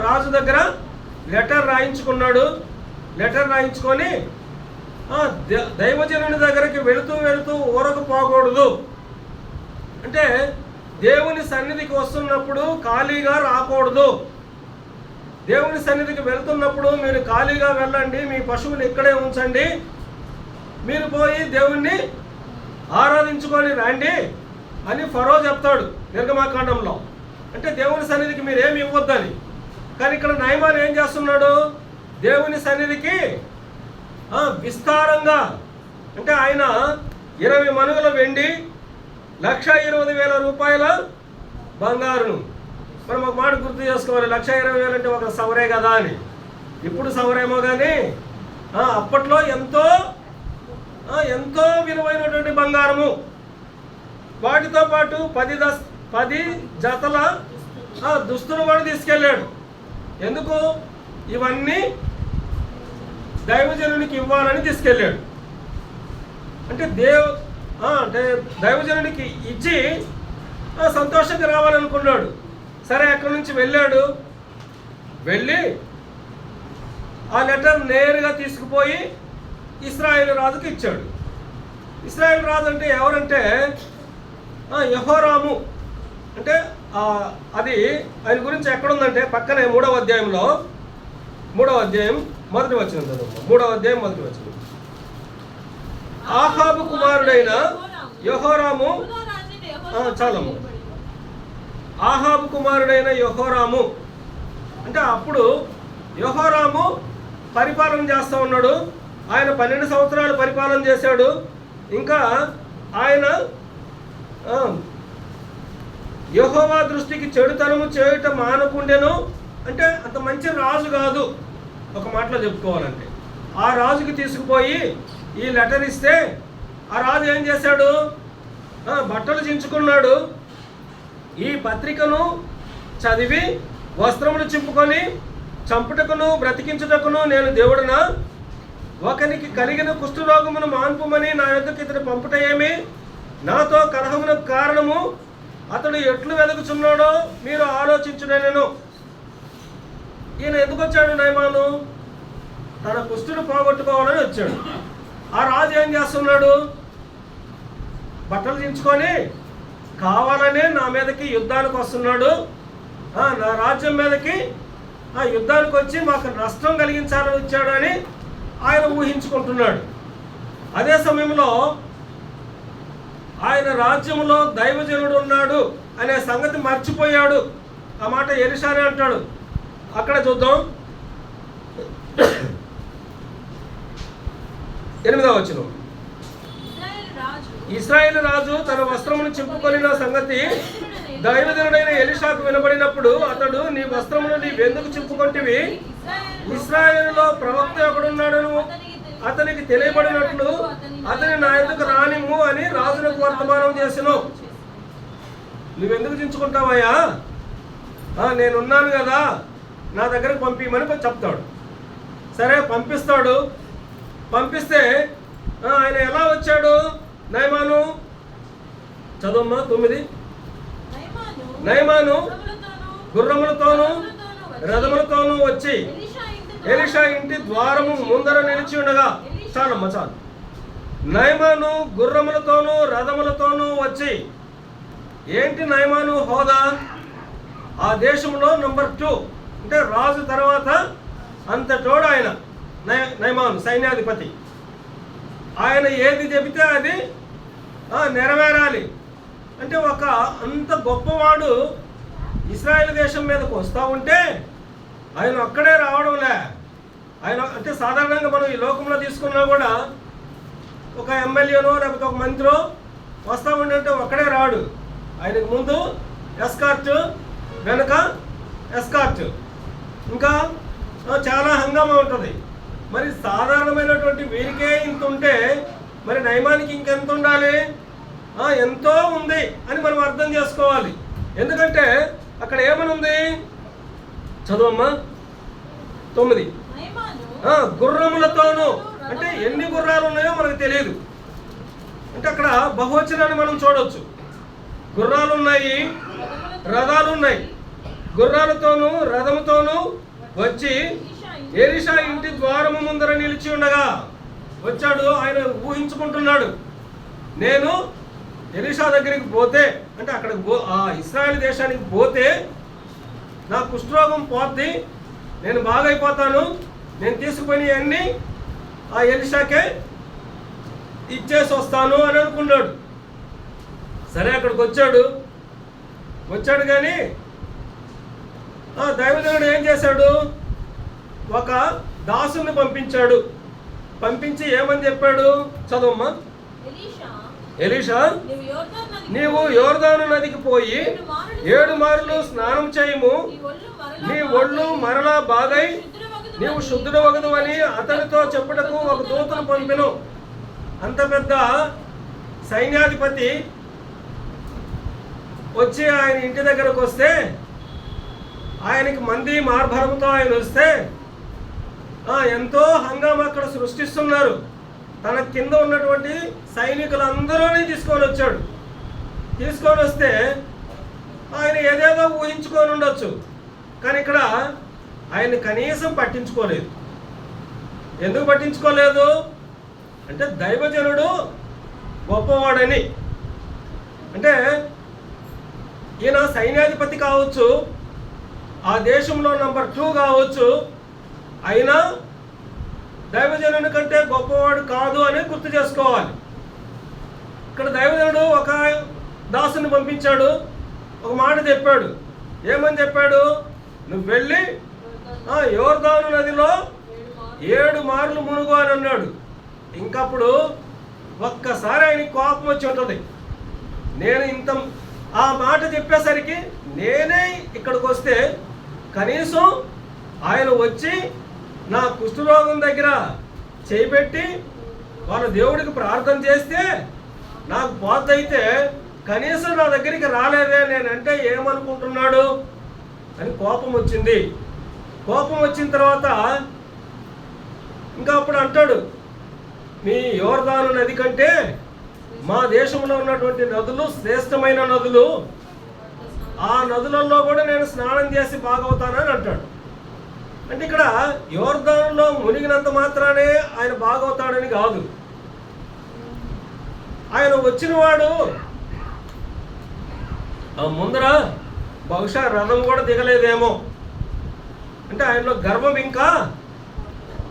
రాజు దగ్గర లెటర్ రాయించుకున్నాడు. లెటర్ రాయించుకొని దైవజనుని దగ్గరికి వెళుతూ ఊరకపోకూడదు. అంటే దేవుని సన్నిధికి వస్తున్నప్పుడు ఖాళీగా రాకూడదు. దేవుని సన్నిధికి వెళ్తున్నప్పుడు మీరు ఖాళీగా వెళ్ళండి, మీ పశువుని ఇక్కడే ఉంచండి, మీరు పోయి దేవుణ్ణి ఆరాధించుకొని రండి అని ఫరో చెప్తాడు నిర్గమాకాండంలో. అంటే దేవుని సన్నిధికి మీరేమి ఇవ్వద్దని. కానీ ఇక్కడ నయమాను ఏం చేస్తున్నాడు? దేవుని సన్నిధికి విస్తారంగా, అంటే ఆయన 20 మణుగుల వెండి 1,20,000 రూపాయల బంగారును. మనం ఒక మాట గుర్తు చేసుకోవాలి, 1,20,000 అంటే ఒక సవరే కదా అని. ఇప్పుడు సవరేమో కానీ అప్పట్లో ఎంతో విలువైనటువంటి బంగారము. వాటితో పాటు 10 జతల దుస్తులు కూడా తీసుకెళ్ళాడు. ఎందుకు? ఇవన్నీ దైవజనునికి ఇవ్వాలని తీసుకెళ్ళాడు. అంటే దైవజనునికి ఇచ్చి సంతోషంగా రావాలనుకున్నాడు. సరే, అక్కడి నుంచి వెళ్ళి ఆ లెటర్ నేరుగా తీసుకుపోయి ఇశ్రాయేలు రాజుకి ఇచ్చాడు. ఇశ్రాయేలు రాజు అంటే ఎవరంటే యెహోరాము. అంటే అది ఆయన గురించి ఎక్కడుందంటే పక్కనే 3వ అధ్యాయంలో 3వ అధ్యాయం 1వ వచనం చదువు. 3వ అధ్యాయం 1వ వచనం. ఆహాబు కుమారుడైన యెహోరాము, చాలమ్మ, ఆహాబు కుమారుడైన యెహోరాము. అంటే అప్పుడు యెహోరాము పరిపాలన చేస్తూ ఉన్నాడు. ఆయన 12 సంవత్సరాలు పరిపాలన చేశాడు. ఇంకా ఆయన యెహోవా దృష్టికి చెడుతనము చేయుట మానకుండెను. అంటే అంత మంచి రాజు కాదు, ఒక మాటలో చెప్పుకోవాలంటే. ఆ రాజుకి తీసుకుపోయి ఈ లెటర్ ఇస్తే ఆ రాజు ఏం చేశాడు? బట్టలు చించుకున్నాడు. ఈ పత్రికను చదివి వస్త్రములు చింపుకొని చంపుటకును బ్రతికించుటకును నేను దేవుడునా? ఒకనికి కలిగిన కుష్ఠరోగమును మాన్పుమని నా యొద్దకు ఇతడు పంపుట ఏమి? నాతో కలహమునకు కారణము అతడు ఎట్లు వెతుకుచున్నాడో మీరు ఆలోచించుడనెను. ఈయన ఎందుకు వచ్చాడు? నయమాను తన కుష్ఠును పోగొట్టుకోవాలని వచ్చాడు. ఆ రాజు ఏం చేస్తున్నాడు? బట్టలు దించుకొని కావాలనే నా మీదకి యుద్ధానికి వస్తున్నాడు, నా రాజ్యం మీదకి యుద్ధానికి వచ్చి మాకు నష్టం కలిగించాలని వచ్చాడు అని ఆయన ఊహించుకుంటున్నాడు. అదే సమయంలో ఆయన రాజ్యంలో దైవజనుడు ఉన్నాడు అనే సంగతి మర్చిపోయాడు. ఆ మాట ఎలీషానే అంటాడు. అక్కడ చూద్దాం, 8వ వచనం. ఇశ్రాయేలు రాజు తన వస్త్రమును చింపుకొనిన సంగతి దైవజనుడైన ఎలీషాకు వినబడినప్పుడు అతడు, నీ వస్త్రమును నీవెందుకు చింపుకొంటివి? ఇశ్రాయేలులో ప్రవక్త ఒకడున్నాడను అతనికి తెలియబడినట్లు అతని నా ఎదుకు రానిమ్ము అని రాజులకు వర్తమానం చేసెను. నువ్వెందుకు చించుకుంటావయ్యా? నేనున్నాను కదా, నా దగ్గరకు పంపించమని చెప్తాడు. సరే పంపిస్తాడు. పంపిస్తే ఆయన ఎలా వచ్చాడు? నయమాను చదవమ్మా 9. నయమాను గుర్రములతోనూ రథములతోనూ వచ్చి ఎలీషా ఇంటి ద్వారము ముందర నిలిచి ఉండగా, చాలమ్మా చాలు. నయమాను గుర్రములతోనూ రథములతోనూ వచ్చి, ఏంటి నయమాను హోదా? ఆ దేశంలో నంబర్ 2, అంటే రాజు తర్వాత అంతటోడు ఆయన. నయమాను సైన్యాధిపతి. ఆయన ఏది చెబితే అది నెరవేరాలి. అంటే ఒక అంత గొప్పవాడు ఇశ్రాయేల్ దేశం మీదకు వస్తూ ఉంటే ఆయన అక్కడే రావడంలే. ఆయన అంటే సాధారణంగా మనం ఈ లోకంలో తీసుకున్నా కూడా ఒక ఎమ్మెల్యేనో లేకపోతే ఒక మంత్రో వస్తూ ఉంటే ఒక్కడే రాడు. ఆయనకు ముందు ఎస్కార్ట్, వెనక ఎస్కార్ట్, ఇంకా చాలా హంగామా ఉంటుంది. మరి సాధారణమైనటువంటి వీరికే ఇంత ఉంటే మరి నయమానికి ఇంకెంత ఉండాలి? ఎంతో ఉంది అని మనం అర్థం చేసుకోవాలి. ఎందుకంటే అక్కడ ఏమని ఉంది? చదువమ్మా 9. గుర్రములతోనూ, అంటే ఎన్ని గుర్రాలు ఉన్నాయో మనకు తెలియదు. అంటే అక్కడ బహువచనాన్ని మనం చూడవచ్చు. గుర్రాలు ఉన్నాయి, రథాలు ఉన్నాయి. గుర్రాలతోనూ రథముతోనూ వచ్చి ఎలీషా ఇంటి ద్వారము ముందర నిలిచి ఉండగా వచ్చాడు. ఆయన ఊహించుకుంటున్నాడు, నేను ఎలీషా దగ్గరికి పోతే, అంటే అక్కడ ఆ ఇశ్రాయేల్ దేశానికి పోతే నా కుష్ఠరోగం పోద్ది, నేను బాగైపోతాను, నేను తీసుకుపోయి అన్నీ ఆ ఎలీషాకే ఇచ్చేసి వస్తాను అని అనుకున్నాడు. సరే అక్కడికి వచ్చాడు కానీ దైవజనుడు ఏం చేశాడు? ఒక దాసుని పంపించాడు. పంపించి ఏమని చెప్పాడు? చదవమ్మా. ఎలీషా, నీవు యోర్దాను నదికి పోయి 7 మార్లు స్నానం చేయము, నీ ఒళ్ళు మరలా బాగై నీవు శుద్ధుడవగదు అని అతనితో చెప్పుటకు ఒక దూతను పంపెను. అంత పెద్ద సైన్యాధిపతి వచ్చి ఆయన ఇంటి దగ్గరకు వస్తే, ఆయనకి మంది మార్భరంతో ఆయన వస్తే ఎంతో హంగామా అక్కడ సృష్టిస్తున్నారు. తన కింద ఉన్నటువంటి సైనికులందరూని తీసుకొని వచ్చాడు. తీసుకొని వస్తే ఆయన ఏదేదో ఊహించుకొని ఉండొచ్చు, కానీ ఇక్కడ ఆయన కనీసం పట్టించుకోలేదు. ఎందుకు పట్టించుకోలేదు అంటే దైవజనుడు గొప్పవాడని. అంటే ఈయన సైన్యాధిపతి కావచ్చు, ఆ దేశంలో నంబర్ 2 కావచ్చు, అయినా దైవజనుని కంటే గొప్పవాడు కాదు అని గుర్తు చేసుకోవాలి. ఇక్కడ దైవజనుడు ఒక దాసుని పంపించాడు, ఒక మాట చెప్పాడు. ఏమని చెప్పాడు? నువ్వు వెళ్ళి యోర్దాను నదిలో 7 మార్లు మునుగు అని అన్నాడు. ఇంకప్పుడు ఒక్కసారి ఆయనకి కోపం వచ్చి ఉంటుంది. నేను ఇంత ఆ మాట చెప్పేసరికి నేనే ఇక్కడికి వస్తే కనీసం ఆయన వచ్చి నా కుష్ఠరోగం దగ్గర చేయిపెట్టి వాళ్ళ దేవుడికి ప్రార్థన చేస్తే నాకు పోతైతే కనీసం నా దగ్గరికి రాలేదే, నేనంటే ఏమనుకుంటున్నాడు అని కోపం వచ్చింది. కోపం వచ్చిన తర్వాత ఇంకా అప్పుడు అంటాడు, మీ యోర్దాను నది కంటే మా దేశంలో ఉన్నటువంటి నదులు శ్రేష్టమైన నదులు, ఆ నదులలో కూడా నేను స్నానం చేసి బాగవుతానని అంటాడు. అంటే ఇక్కడ యోర్దానులో మునిగినంత మాత్రానే ఆయన బాగవుతాడని కాదు. ఆయన వచ్చినవాడు ముందర బహుశా రథం కూడా దిగలేదేమో, అంటే ఆయనలో గర్వం ఇంకా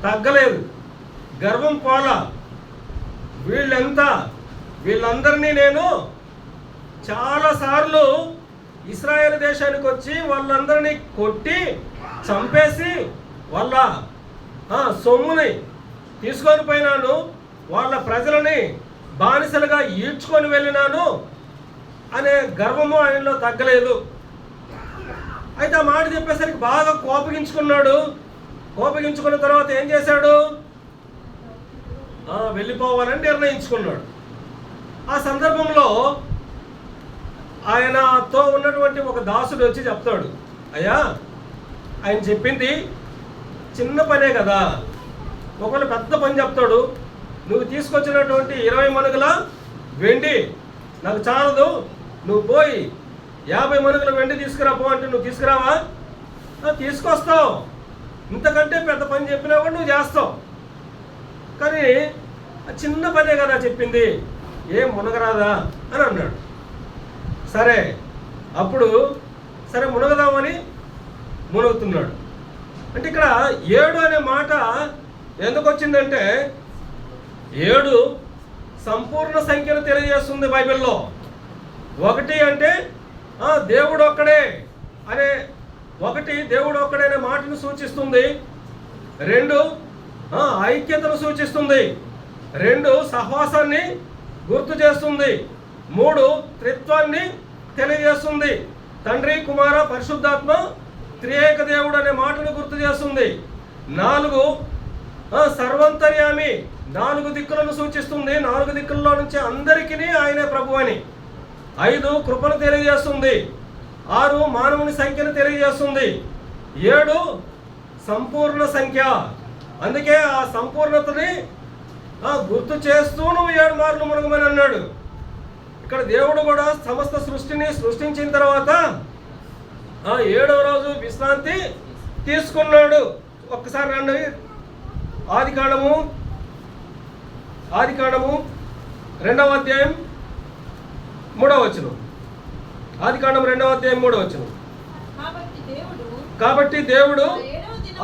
తగ్గలేదు, గర్వం పోలా. వీళ్ళందరినీ నేను చాలాసార్లు ఇశ్రాయేల్ దేశానికి వచ్చి వాళ్ళందరినీ కొట్టి చంపేసి వాళ్ళ సొమ్ముని తీసుకొని పోయినాను, వాళ్ళ ప్రజలని బానిసలుగా ఈడ్చుకొని వెళ్ళినాను, అనే గర్వము ఆయనలో తగ్గలేదు. అయితే ఆ మాట చెప్పేసరికి బాగా కోపగించుకున్నాడు. కోపగించుకున్న తర్వాత ఏం చేశాడు? వెళ్ళిపోవాలని నిర్ణయించుకున్నాడు. ఆ సందర్భంలో ఆయనతో ఉన్నటువంటి ఒక దాసుడు వచ్చి చెప్తాడు, అయ్యా ఆయన చెప్పింది చిన్న పనే కదా, ఒకవేళ పెద్ద పని చెప్తాడు, నువ్వు తీసుకొచ్చినటువంటి 20 మణుగుల వెండి నాకు చాలదు, నువ్వు పోయి 50 మణుగుల వెండి తీసుకురాపో అంటే నువ్వు తీసుకురావా? తీసుకొస్తావు, ఇంతకంటే పెద్ద పని చెప్పినా కూడా నువ్వు చేస్తావు, కానీ చిన్న పనే కదా చెప్పింది, ఏం మునగరాదా అని అన్నాడు. సరే, అప్పుడు సరే మునగదామని మునుగుతున్నాడు. అంటే ఇక్కడ 7 అనే మాట ఎందుకు వచ్చిందంటే 7 సంపూర్ణ సంఖ్యను తెలియజేస్తుంది బైబిల్లో. 1 అంటే దేవుడు ఒక్కడే అనే 1 దేవుడు ఒక్కడే అనే మాటను సూచిస్తుంది. 2 ఐక్యతను సూచిస్తుంది. 2 సహవాసాన్ని గుర్తు చేస్తుంది. 3 త్రిత్వాన్ని తెలియజేస్తుంది. తండ్రి, కుమార, పరిశుద్ధాత్మ త్రియేక దేవుడు అనే మాటను గుర్తు చేస్తుంది. 4 సర్వంతర్యామి 4 దిక్కులను సూచిస్తుంది. 4 దిక్కుల్లో నుంచి అందరికీ ఆయనే ప్రభు అని. 5 కృపను తెలియజేస్తుంది. 6 మానవుని సంఖ్యను తెలియజేస్తుంది. 7 సంపూర్ణ సంఖ్య. అందుకే ఆ సంపూర్ణతని గుర్తు చేస్తూ నువ్వు 7 మార్లు మునగమని అన్నాడు. ఇక్కడ దేవుడు కూడా సమస్త సృష్టిని సృష్టించిన తర్వాత 7వ రోజు విశ్రాంతి తీసుకున్నాడు. ఒక్కసారి రండి, ఆదికాండము 2వ అధ్యాయం 3వ వచనం. ఆదికాండం 2వ అధ్యాయం 3వ వచనం. కాబట్టి దేవుడు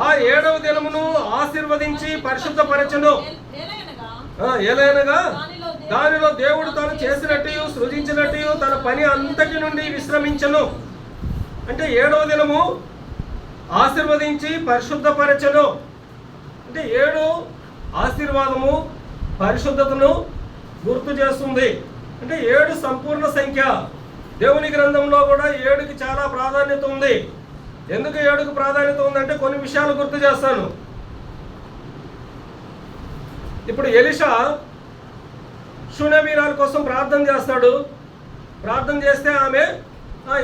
ఆ 7వ దినమును ఆశీర్వదించి పరిశుద్ధపరచును. ఏలైనగా దానిలో దేవుడు తాను చేసినట్టు సృజించినట్టు తన పని అంతటి నుండి విశ్రమించను. అంటే 7వ దినము ఆశీర్వదించి పరిశుద్ధపరచను. అంటే 7 ఆశీర్వాదము, పరిశుద్ధతను గుర్తు చేస్తుంది. అంటే 7 సంపూర్ణ సంఖ్య. దేవుని గ్రంథంలో కూడా 7కి చాలా ప్రాధాన్యత ఉంది. ఎందుకు 7కు ప్రాధాన్యత ఉందంటే కొన్ని విషయాలు గుర్తు చేస్తాను. ఇప్పుడు ఎలీషా శూన్యవీరాల కోసం ప్రార్థన చేస్తాడు. ప్రార్థన చేస్తే ఆమె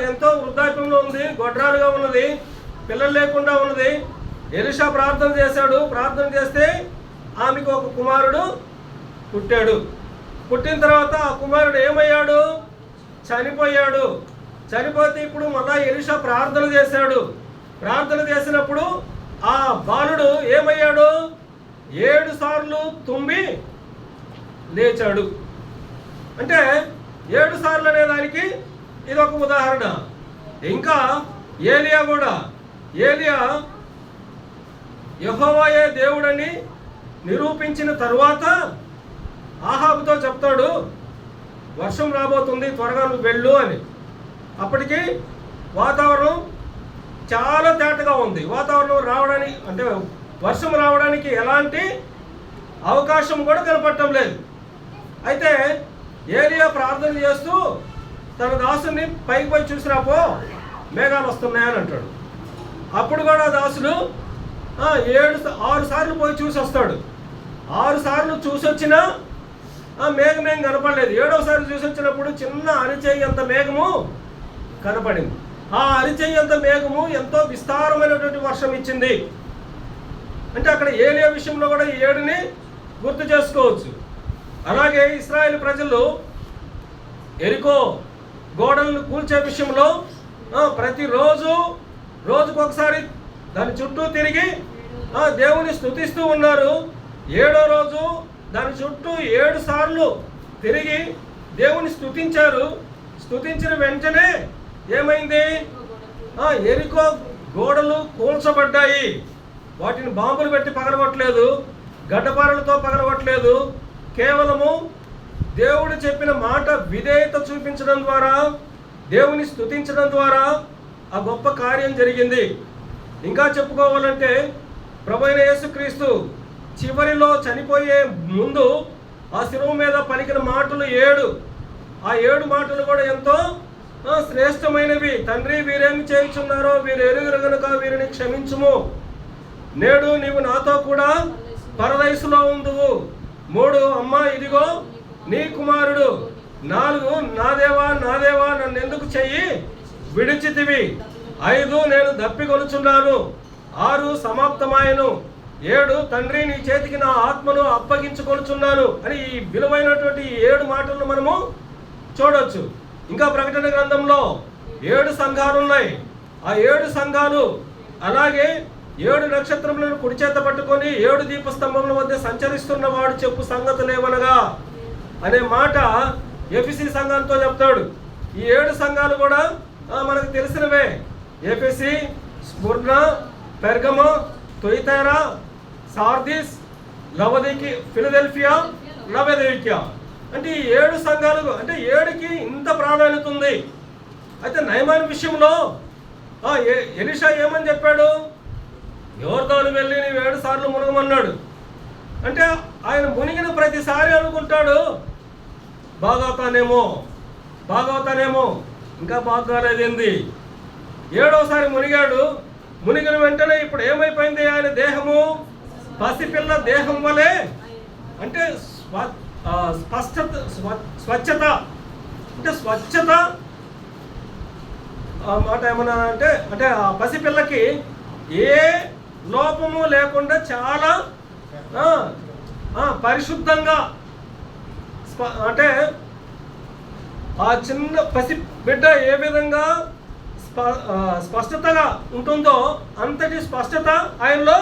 ఎంతో వృద్ధాప్యంలో ఉంది, గొడ్రాలుగా ఉన్నది, పిల్లలు లేకుండా ఉన్నది. ఎలీషా ప్రార్థన చేశాడు. ప్రార్థన చేస్తే ఆమెకు ఒక కుమారుడు పుట్టాడు. పుట్టిన తర్వాత ఆ కుమారుడు ఏమయ్యాడు? చనిపోయాడు. చనిపోతే ఇప్పుడు మళ్ళా ఎలీషా ప్రార్థన చేశాడు. ప్రార్థన చేసినప్పుడు ఆ బాలుడు ఏమయ్యాడు? 7 సార్లు తుమ్మి లేచాడు. అంటే 7 సార్లు అనే దానికి ఇది ఒక ఉదాహరణ. ఇంకా ఏలియా కూడా, ఏలియా యెహోవాయే దేవుడని నిరూపించిన తరువాత ఆహాబుతో చెప్తాడు, వర్షం రాబోతుంది, త్వరగా నువ్వు వెళ్ళు అని. అప్పటికి వాతావరణం చాలా తేటగా ఉంది. వాతావరణం రావడానికి అంటే వర్షం రావడానికి ఎలాంటి అవకాశం కూడా కనపడటం లేదు. అయితే ఏలియా ప్రార్థన చేస్తూ తన దాసుని పైకి పోయి చూసిరాపో, మేఘాలు వస్తున్నాయని అంటాడు. అప్పుడు కూడా దాసుడు 6 సార్లు పోయి చూసి వస్తాడు. 6 సార్లు చూసి వచ్చినా మేఘం ఏం కనపడలేదు. 7వసారి చూసి వచ్చినప్పుడు చిన్న అరిచేయంత మేఘము కనపడింది. ఆ అరిచేయంత మేఘము ఎంతో విస్తారమైనటువంటి వర్షం ఇచ్చింది. అంటే అక్కడ ఏలియా విషయంలో కూడా 7ని గుర్తు చేసుకోవచ్చు. అలాగే ఇశ్రాయేలు ప్రజలు ఎరికో గోడలను కూల్చే విషయంలో ప్రతిరోజు రోజుకొకసారి దాని చుట్టూ తిరిగి దేవుని స్తుతిస్తూ ఉన్నారు. 7వ రోజు దాని చుట్టూ 7 సార్లు తిరిగి దేవుని స్తుతించారు. స్తుతించిన వెంటనే ఏమైంది? ఎరికో గోడలు కూల్చబడ్డాయి. వాటిని బాంబులు పెట్టి పగలగొట్టలేదు, గడ్డపారలతో పగలగొట్టలేదు. కేవలము దేవుడు చెప్పిన మాట విధేయత చూపించడం ద్వారా, దేవుని స్తుతించడం ద్వారా ఆ గొప్ప కార్యం జరిగింది. ఇంకా చెప్పుకోవాలంటే ప్రభువైన యేసుక్రీస్తు చివరిలో చనిపోయే ముందు ఆ శిలువ మీద పలికిన మాటలు 7 ఆ 7 మాటలు కూడా ఎంతో శ్రేష్టమైనవి. తండ్రి, వీరేమి చేయుచున్నారో వీరు ఎరుగరు గనుక వీరిని క్షమించుము. నేడు నీవు నాతో కూడా పరదైసులో ఉందువు. 3 అమ్మా ఇదిగో నీ కుమారుడు. 4 నా దేవా నా దేవా నన్ను ఎందుకు చెయ్యి విడిచితివి. 5 నేను దప్పికొనుచున్నాను. 6 సమాప్తమాయను. 7 తండ్రి నీ చేతికి నా ఆత్మను అప్పగించుకొనుచున్నాను అని ఈ విలువైనటువంటి 7 మాటలను మనము చూడొచ్చు. ఇంకా ప్రకటన గ్రంథంలో 7 సంఘాలు ఉన్నాయి. ఆ 7 సంఘాలు అలాగే 7 నక్షత్రములను కుడి చేత పట్టుకొని 7 దీపస్తంభముల మధ్య సంచరిస్తున్న వాడు చెప్పు సంగతులేవనగా అనే మాట ఎఫెసీ సంఘంతో చెప్తాడు. ఈ 7 సంఘాలు కూడా మనకు తెలిసినవే. ఎఫెసీ, స్ముర్న, పెర్గమ, తుయతైరా, సార్దిస్, లవదీకి, ఫిలదెల్ఫియా, లవదీకియా. అంటే ఈ 7 సంఘాలు అంటే 7కి ఇంత ప్రాధాన్యత ఉంది. అయితే నయమాన్ విషయంలో ఎలీషా ఏమని చెప్పాడు? యోర్దాను వెళ్ళి నీవు 7 సార్లు మునగమన్నాడు. అంటే ఆయన మునిగిన ప్రతిసారి అనుకుంటాడు బాగవుతానేమో ఇంకా బాగాలేదేంది. 7వసారి మునిగాడు. మునిగిన వెంటనే ఇప్పుడు ఏమైపోయింది? ఆయన దేహము పసిపిల్ల దేహం వలె అంటే స్వచ్ఛత అంటే స్వచ్ఛత మాట ఏమన్నా అంటే ఆ పసిపిల్లకి ఏ లోపము లేకుండా చాలా పరిశుద్ధంగా అంటే ఆ చిన్న పసి బిడ్డ ఏ విధంగా స్పష్టతగా ఉంటుందో అంతటి స్పష్టత ఆయనలో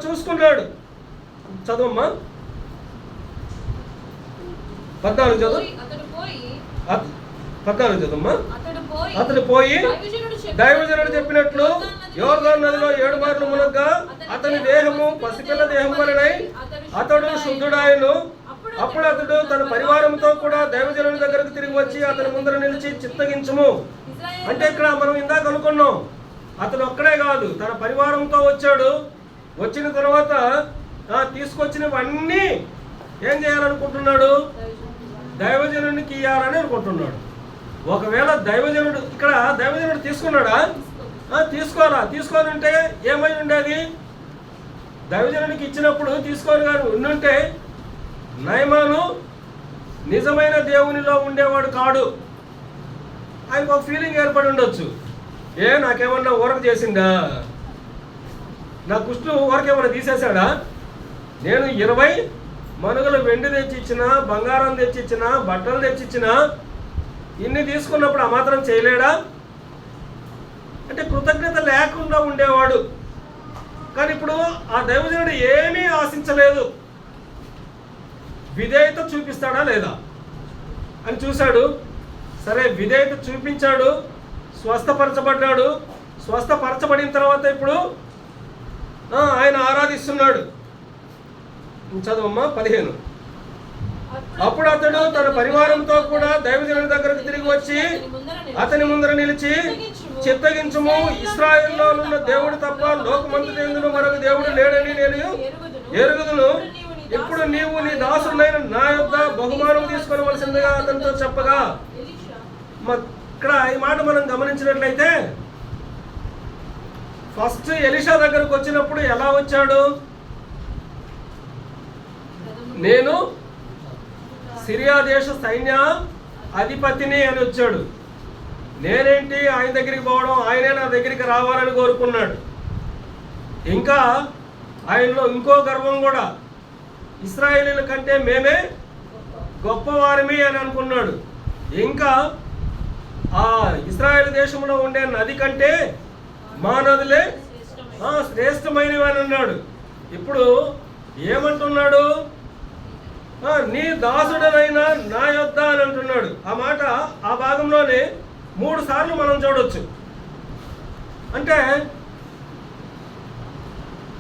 చూసుకున్నాడు. చదువమ్మా 14 చదువు. 14 చదువమ్మా. అతడు పోయి దైవజనుడు చెప్పినట్లు యోర్దాను నదిలో 7 మార్లు మునగ్గా అతని దేహము పసిపిల్ల దేహం వలనై అతడు శుద్ధుడాయను. అప్పుడు అతడు తన పరివారంతో కూడా దైవజనుడి దగ్గరకు తిరిగి వచ్చి అతని ముందర నిలిచి చిత్తగించుము. అంటే ఇక్కడ మనం ఇందాక అనుకున్నాం, అతను ఒక్కడే కాదు తన పరివారంతో వచ్చాడు. వచ్చిన తర్వాత తీసుకొచ్చినవన్నీ ఏం చేయాలనుకుంటున్నాడు? దైవజనుడికి ఇయ్యాలని అనుకుంటున్నాడు. ఒకవేళ దైవజనుడు తీసుకున్నాడా? తీసుకోవాలంటే ఏమై ఉండేది? దైవజనుడికి ఇచ్చినప్పుడు తీసుకొని కానీ ఉండుంటే నయమాను నిజమైన దేవునిలో ఉండేవాడు కాడు. ఆయనకు ఒక ఫీలింగ్ ఏర్పడి ఉండొచ్చు. నాకేమన్నా ఊరక చేసిందా? నా కుష్టు ఊరకేమన్నా తీసేశాడా? నేను 20 మనుగులు వెండి తెచ్చిచ్చిన, బంగారం తెచ్చిచ్చిన, బట్టలు తెచ్చిచ్చిన, ఇన్ని తీసుకున్నప్పుడు ఆ మాత్రం చేయలేడా? అంటే కృతజ్ఞత లేకుండా ఉండేవాడు. కానీ ఇప్పుడు ఆ దైవజనుడు ఏమీ ఆశించలేదు. విధేయత చూపిస్తాడా లేదా అని చూశాడు. సరే, విధేయత చూపించాడు, స్వస్థపరచబడ్డాడు. స్వస్థపరచబడిన తర్వాత ఇప్పుడు ఆయన ఆరాధిస్తున్నాడు. చదువమ్మా 15. అప్పుడు అతడు తన పరివారంతో కూడా దైవజనుడి దగ్గరకు తిరిగి వచ్చి అతని ముందర నిలిచి చిత్తగించుము. ఇశ్రాయేలులో ఉన్న దేవుడు తప్ప లోకమంతటెందును మరొక దేవుడు లేడని నేను ఎరుగుదును. ఇప్పుడు నీవు నీ దాసుడైన నా యొద్ద బహుమానం తీసుకోవలసిందిగా అతనితో చెప్పగా. ఇక్కడ ఈ మాట మనం గమనించినట్లయితే ఫస్ట్ ఎలీషా దగ్గరకు వచ్చినప్పుడు ఎలా వచ్చాడు? నేను సిరియా దేశ సైన్య అధిపతిని అని వచ్చాడు. నేనేంటి ఆయన దగ్గరికి పోవడం, ఆయనే నా దగ్గరికి రావాలని కోరుకున్నాడు. ఇంకా ఆయనలో ఇంకో గర్వం కూడా, ఇశ్రాయేలీల కంటే మేమే గొప్పవారిమి అని అనుకున్నాడు. ఇంకా ఆ ఇశ్రాయేల్ దేశంలో ఉండే నది కంటే మా నదులే శ్రేష్టమైనవి అని అన్నాడు. ఇప్పుడు ఏమంటున్నాడు? నీ దాసుడనైనా నా యొద్ద అని అంటున్నాడు. ఆ మాట ఆ భాగంలోనే 3 సార్లు మనం చూడొచ్చు. అంటే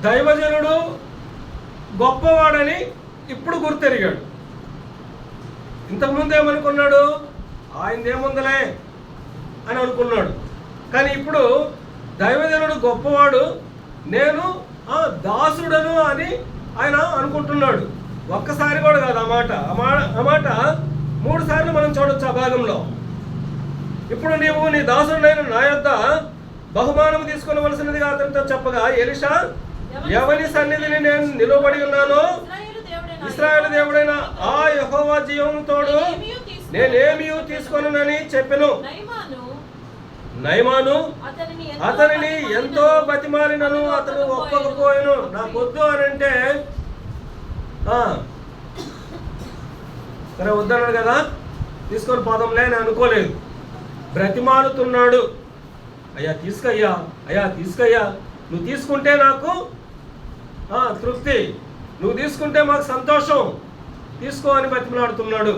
దైవజనుడు గొప్పవాడని ఇప్పుడు గుర్తెరిగాడు. ఇంతకుముందు ఏమనుకున్నాడు? ఆయనదేముందలే అని అనుకున్నాడు. కానీ ఇప్పుడు దైవజనుడు గొప్పవాడు, నేను దాసుడను అని ఆయన అనుకుంటున్నాడు. ఒక్కసారి కూడా కాదు ఆ మాట 3 సార్లు మనం చూడొచ్చు ఆ భాగంలో. ఇప్పుడు నీవు నీ దాసుడైన నా యొద్ద బహుమానం తీసుకొనవలసినదిగా అతనితో చెప్పగా, ఎలీషా, ఎవని సన్నిధిని నేను నిలబడి ఉన్నానో ఇశ్రాయేలు దేవుడైన ఆ యెహోవా జీవము తోడు నేనేమీ తీసుకొనని చెప్పెను. నయమాను అతనిని ఎంతో బతిమాలినను అతను ఒప్పకపోయాను. నాకొద్దు అని అంటే సరే వద్దన్నాడు కదా, తీసుకొని పోదాంలే అని అనుకోలేదు. బ్రతిమాలుతున్నాడు. అయ్యా తీసుకయ్యా, అయ్యా తీసుకయ్యా, నువ్వు తీసుకుంటే నాకు తృప్తి, నువ్వు తీసుకుంటే మాకు సంతోషం, తీసుకో అని బతిమలాడుతున్నాడు.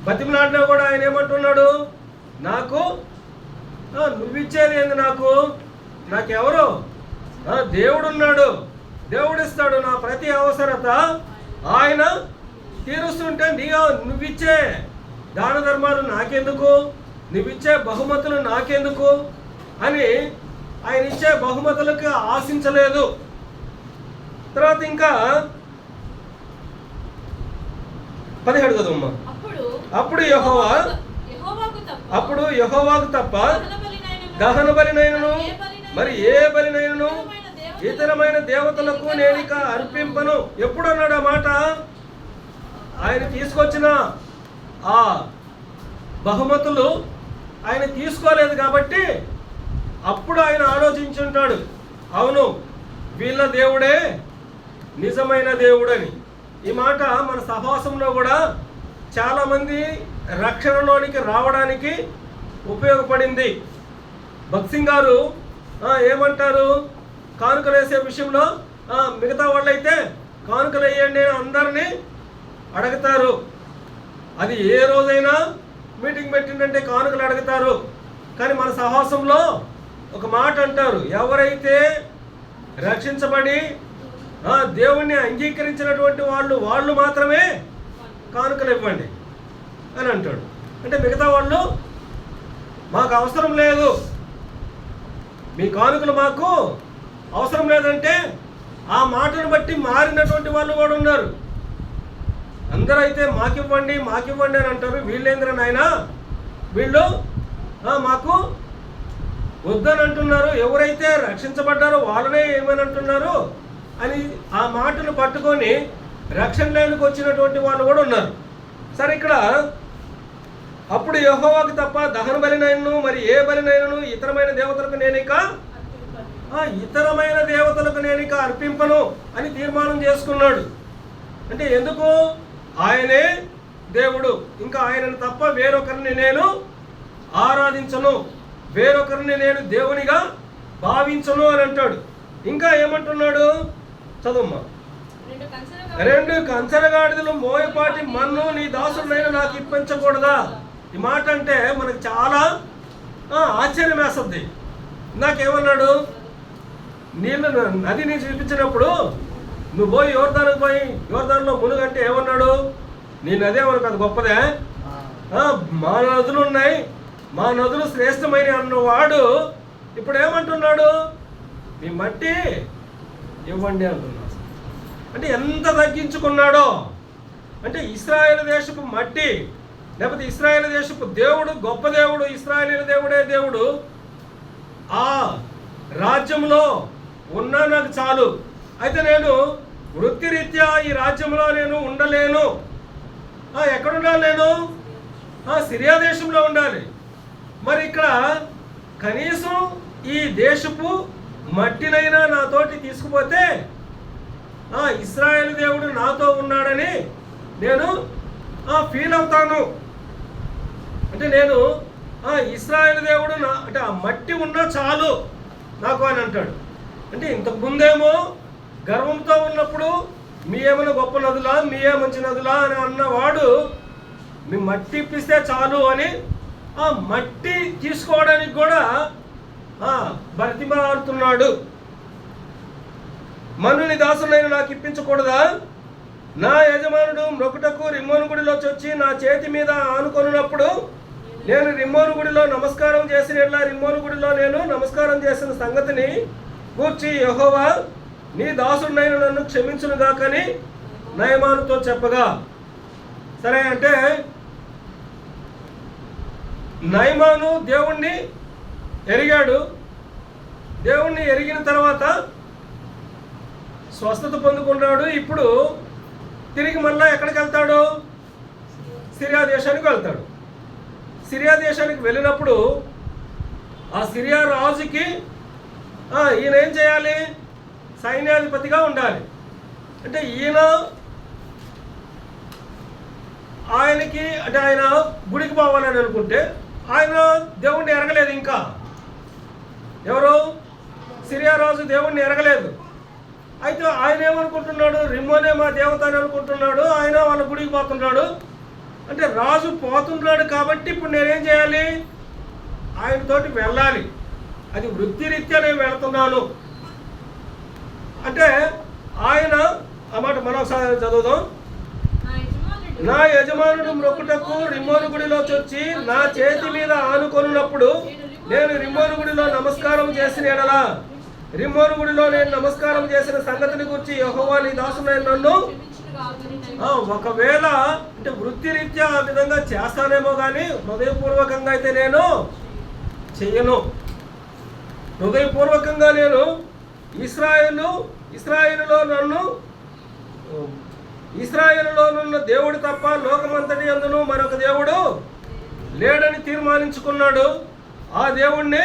బతిమలాడినా కూడా ఆయన ఏమంటున్నాడు, నాకు నువ్విచ్చేది ఏంది, నాకెవరు, దేవుడున్నాడు, దేవుడిస్తాడు. నా ప్రతి అవసరత ఆయన తీరుస్తుంటే నువ్విచ్చే దాన ధర్మాలు నాకెందుకు, నువ్విచ్చే బహుమతులు నాకెందుకు అని ఆయన ఇచ్చే బహుమతులకు ఆశించలేదు. తర్వాత ఇంకా 17 కదమ్మా. అప్పుడు యెహోవాకు తప్ప దహన బలినైనను మరి ఏ బలినైనను ఇతరమైన దేవతలకు నేనిక అర్పింపను. ఎప్పుడు అన్నాడు ఆ మాట? ఆయన తీసుకొచ్చిన ఆ బహుమతులు ఆయన తీసుకోలేదు కాబట్టి అప్పుడు ఆయన ఆలోచించుంటాడు, అవును వీళ్ళ దేవుడే నిజమైన దేవుడని. ఈ మాట మన సహవాసంలో కూడా చాలామంది రక్షణలోనికి రావడానికి ఉపయోగపడింది. భక్త్ సింగ్ గారు ఏమంటారు, కానుకలు వేసే విషయంలో మిగతా వాళ్ళైతే కానుకలు వేయండి అని అందరినీ అడుగుతారు. అది ఏ రోజైనా మీటింగ్ పెట్టిందంటే కానుకలు అడుగుతారు. కానీ మన సహవాసంలో ఒక మాట అంటారు, ఎవరైతే రక్షించబడి దేవుణ్ణి అంగీకరించినటువంటి వాళ్ళు మాత్రమే కానుకలు ఇవ్వండి అని అంటాడు. అంటే మిగతా వాళ్ళు మాకు అవసరం లేదు, మీ కానుకలు మాకు అవసరం లేదంటే ఆ మాటను బట్టి మారినటువంటి వాళ్ళు కూడా ఉన్నారు. అందరూ అయితే మాకివ్వండి అని అంటారు. వీళ్ళేంద్ర నాయనా, వీళ్ళు మాకు వద్దని అంటున్నారు, ఎవరైతే రక్షించబడ్డారో వాళ్ళనే ఏమని అంటున్నారు అని ఆ మాటను పట్టుకొని రక్షణ లేనికి వచ్చినటువంటి వాళ్ళు కూడా ఉన్నారు. సరే, ఇక్కడ అప్పుడు యెహోవాకు తప్ప దహన బలినైనను మరి ఏ బలినైనను ఇతరమైన దేవతలకు నేనిక అర్పింపను అని తీర్మానం చేసుకున్నాడు. అంటే ఎందుకు? ఆయనే దేవుడు, ఇంకా ఆయనను తప్ప వేరొకరిని నేను ఆరాధించను, వేరొకరిని నేను దేవునిగా భావించను అని అంటాడు. ఇంకా ఏమంటున్నాడు చదువుమ్మా. 2 కంచరగాడిదలు మోయపాటి మన్ను నీ దాసుడినైనా నాకు ఇప్పించకూడదా? ఈ మాట అంటే మనకు చాలా ఆశ్చర్యం వేస్తుంది. నాకేమన్నాడు, నదిని చూపించినప్పుడు నువ్వు పోయి యోర్దానులో మునుగంటే ఏమన్నాడు, నీ నదే మనకు అది గొప్పదే, మా నదులు ఉన్నాయి, మా నదులు శ్రేష్టమైన అన్నవాడు ఇప్పుడు ఏమంటున్నాడు, మీ మట్టి ఇవ్వండి అంటున్నాడు. అంటే ఎంత తగ్గించుకున్నాడో. అంటే ఇశ్రాయేలు దేశపు మట్టి లేకపోతే ఇశ్రాయేలు దేశపు దేవుడు గొప్ప దేవుడు, ఇశ్రాయేలు దేవుడే దేవుడు, ఆ రాజ్యంలో ఉన్నా నాకు చాలు. అయితే నేను వృత్తిరీత్యా ఈ రాజ్యంలో నేను ఉండలేను. ఎక్కడ ఉండాలి నేను? సిరియా దేశంలో ఉండాలి. మరి ఇక్కడ కనీసం ఈ దేశపు మట్టినైనా నాతోటి తీసుకుపోతే ఇశ్రాయేలు దేవుడు నాతో ఉన్నాడని నేను ఫీల్ అవుతాను. అంటే నేను ఇశ్రాయేలు దేవుడు అంటే ఆ మట్టి ఉన్నా చాలు నాకు అని అంటాడు. అంటే ఇంతకు ముందేమో గర్వంతో ఉన్నప్పుడు మీ ఏమైనా గొప్ప నదులా, మీ ఏ మంచి నదులా అని అన్నవాడు మీ మట్టి ఇప్పిస్తే చాలు అని ఆ మట్టి తీసుకోవడానికి కూడా బతిమాలుతున్నాడు. మనుని దాసులైన నాకు ఇప్పించకూడదా? నా యజమానుడు మ్రొకుటకు రిమ్మోను గుడిలో వచ్చి నా చేతి మీద ఆనుకొనున్నప్పుడు నేను రిమ్మోను గుడిలో నమస్కారం చేసిన రిమ్మోను గుడిలో నేను నమస్కారం చేసిన సంగతిని గూర్చి యెహోవా నీ దాసుడినైన నన్ను క్షమించునుగాకని నయమానుతో చెప్పగా. సరే, అంటే నయమాను దేవుణ్ణి ఎరిగాడు. దేవుణ్ణి ఎరిగిన తర్వాత స్వస్థత పొందుకున్నాడు. ఇప్పుడు తిరిగి మళ్ళా ఎక్కడికి వెళ్తాడు? సిరియా దేశానికి వెళ్తాడు. సిరియా దేశానికి వెళ్ళినప్పుడు ఆ సిరియా రాజుకి ఈయన ఏం చేయాలి? సైన్యాధిపతిగా ఉండాలి. అంటే ఆయనకి అంటే ఆయన గుడికి పోవాలని అనుకుంటే ఆయన దేవుణ్ణి ఎరగలేదు. ఇంకా ఎవరు? సిరియా రాజు దేవుణ్ణి ఎరగలేదు. అయితే ఆయన ఏమనుకుంటున్నాడు? రిమ్మోనే మా దేవత అని అనుకుంటున్నాడు. ఆయన వాళ్ళ గుడికి పోతున్నాడు. అంటే రాజు పోతున్నాడు కాబట్టి ఇప్పుడు నేనేం చేయాలి? ఆయనతోటి వెళ్ళాలి. అది వృత్తిరీత్యా నేను వెళుతున్నాను అంటే ఆయన ఆ మాట మరొకసారి చదువుదాం. నా యజమానుడు మ్రొక్కుటకు రిమ్మోను గుడిలో చొచ్చి నా చేతి మీద ఆనుకొనున్నప్పుడు నేను రిమ్మోను గుడిలో నమస్కారం చేసిన ఎడలా రిమ్మోను గుడిలో నేను నమస్కారం చేసిన సంగతిని గురించి యెహోవా నీ దాసుడైన నన్ను ఒకవేళ అంటే వృత్తిరీత్యా ఆ విధంగా చేస్తానేమో కానీ హృదయపూర్వకంగా అయితే నేను చెయ్యను. హృదయపూర్వకంగా నేను ఇశ్రాయేలులోనున్న దేవుడు తప్ప లోకమంతటి యందును మరొక దేవుడు లేడని తీర్మానించుకున్నాడు. ఆ దేవుణ్ణి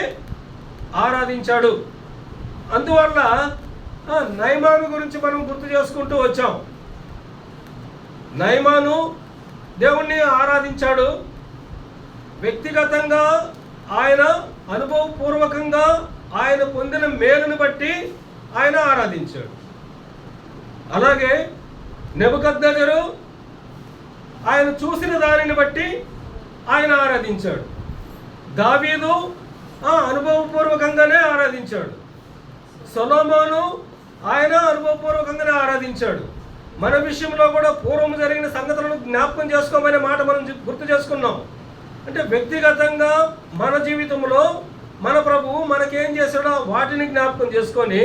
ఆరాధించాడు. అందువల్ల నయమాను గురించి మనం గుర్తు చేసుకుంటూ వచ్చాం. నయమాను దేవుణ్ణి ఆరాధించాడు. వ్యక్తిగతంగా ఆయన అనుభవపూర్వకంగా ఆయన పొందిన మేలును బట్టి ఆయన ఆరాధించాడు. అలాగే నెబుకద్నెజరు ఆయన చూసిన దానిని బట్టి ఆయన ఆరాధించాడు. దావీదు అనుభవపూర్వకంగానే ఆరాధించాడు. సొలొమోను ఆయన అనుభవపూర్వకంగానే ఆరాధించాడు. మన విషయంలో కూడా పూర్వం జరిగిన సంగతులను జ్ఞాపకం చేసుకోమనే మాట మనం గుర్తు చేసుకున్నాం. అంటే వ్యక్తిగతంగా మన జీవితంలో మన ప్రభువు మనకేం చేశాడో వాటిని జ్ఞాపకం చేసుకొని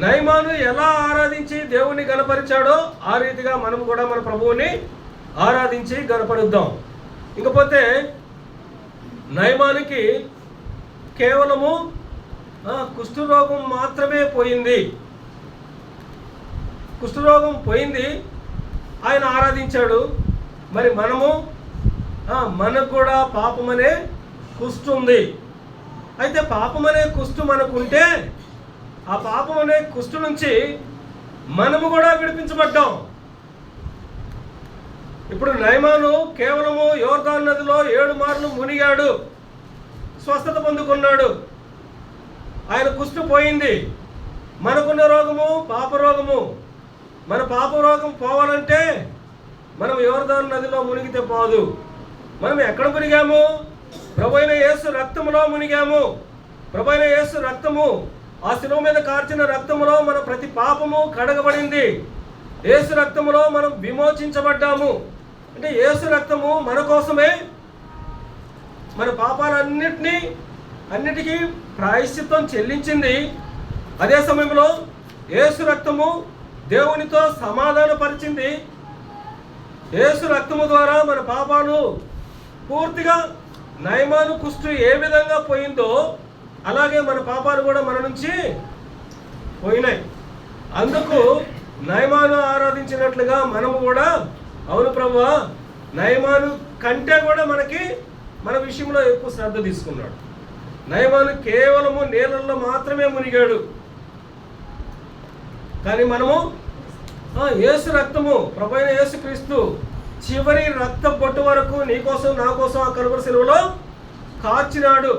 నయమాను ఎలా ఆరాధించి దేవుణ్ణి గణపరిచాడో ఆ రీతిగా మనం కూడా మన ప్రభువుని ఆరాధించి గణపరుద్దాం. ఇకపోతే నయమానికి కేవలము కుష్ఠరోగం మాత్రమే పోయింది. కుష్ఠరోగం పోయింది, ఆయన ఆరాధించాడు. మరి మనకు కూడా పాపమనే కుష్ఠు ఉంది. అయితే పాపమనే కుష్ఠు మనకుంటే ఆ పాపమనే కుష్ఠు నుంచి మనము కూడా విడిపించబడ్డాం. ఇప్పుడు నయమాను కేవలము యోర్దాను నదిలో 7 మార్లు మునిగాడు, స్వస్థత పొందుకున్నాడు, ఆయన కుష్ఠు పోయింది. మనకున్న రోగము పాపరోగము. మన పాపరోగం పోవాలంటే మనం యోర్దాను నదిలో మునిగితే పోదు. మనం ఎక్కడ మునిగాము? ప్రభువైన యేసు రక్తములో మునిగాము. ప్రభువైన యేసు రక్తము, ఆ శిలువ మీద కార్చిన రక్తములో మన ప్రతి పాపము కడగబడింది. యేసు రక్తములో మనం విమోచించబడ్డాము. అంటే యేసు రక్తము మన కోసమే మన పాపాలన్నిటికీ ప్రాయశ్చిత్తం చెల్లించింది. అదే సమయంలో యేసు రక్తము దేవునితో సమాధానపరిచింది. యేసు రక్తము ద్వారా మన పాపాలు పూర్తిగా నయమాను కుష్ఠు ఏ విధంగా పోయిందో అలాగే మన పాపాలు కూడా మన నుంచి పోయినాయి. అందుకు నయమాను ఆరాధించినట్లుగా మనము కూడా అవును ప్రభువా, నయమాను కంటే కూడా మన విషయంలో ఎక్కువ శ్రద్ధ తీసుకున్నాడు. నయమాను కేవలము నీళ్ళల్లో మాత్రమే మునిగాడు. కానీ మనము యేసు రక్తము, ప్రభువైన యేసు క్రీస్తు చివరి రక్త బొట్టు వరకు నీకోసం నా కోసం ఆ కలువరి శిలువలో కార్చినాడు,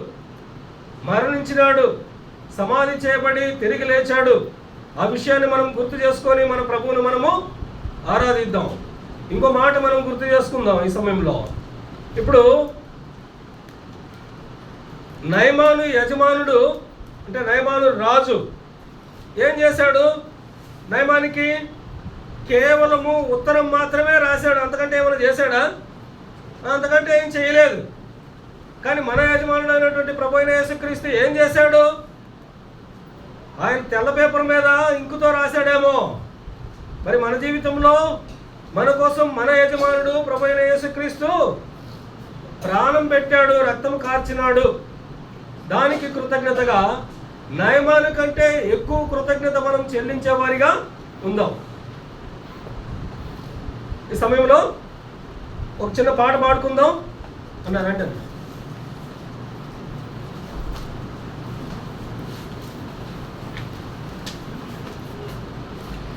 మరణించినాడు, సమాధి చేయబడి తిరిగి లేచాడు. ఆ విషయాన్ని మనం గుర్తు చేసుకొని మన ప్రభువును మనము ఆరాధిద్దాం. ఇంకో మాట మనం గుర్తు చేసుకుందాం ఈ సమయంలో. ఇప్పుడు నయమాను యజమానుడు అంటే నయమాను రాజు ఏం చేశాడు? నయమానికి కేవలము ఉత్తరం మాత్రమే రాశాడు. అంతకంటే ఏమైనా చేశాడా? అంతకంటే ఏం చేయలేదు. కానీ మన యజమానుడు అయినటువంటి ప్రభువైన యేసుక్రీస్తు ఏం చేశాడు? ఆయన తెల్ల పేపర్ మీద ఇంకుతో రాశాడేమో. మరి మన జీవితంలో మన కోసం మన యజమానుడు ప్రభువైన యేసుక్రీస్తు ప్రాణం పెట్టాడు, రక్తం కార్చినాడు, దానికి కృతజ్ఞతగా నయమాను కంటే ఎక్కువ కృతజ్ఞత మనం చెల్లించేవారిగా ఉందాం. ఈ సమయంలో ఒక చిన్న పాట పాడుకుందాం అన్నారంటే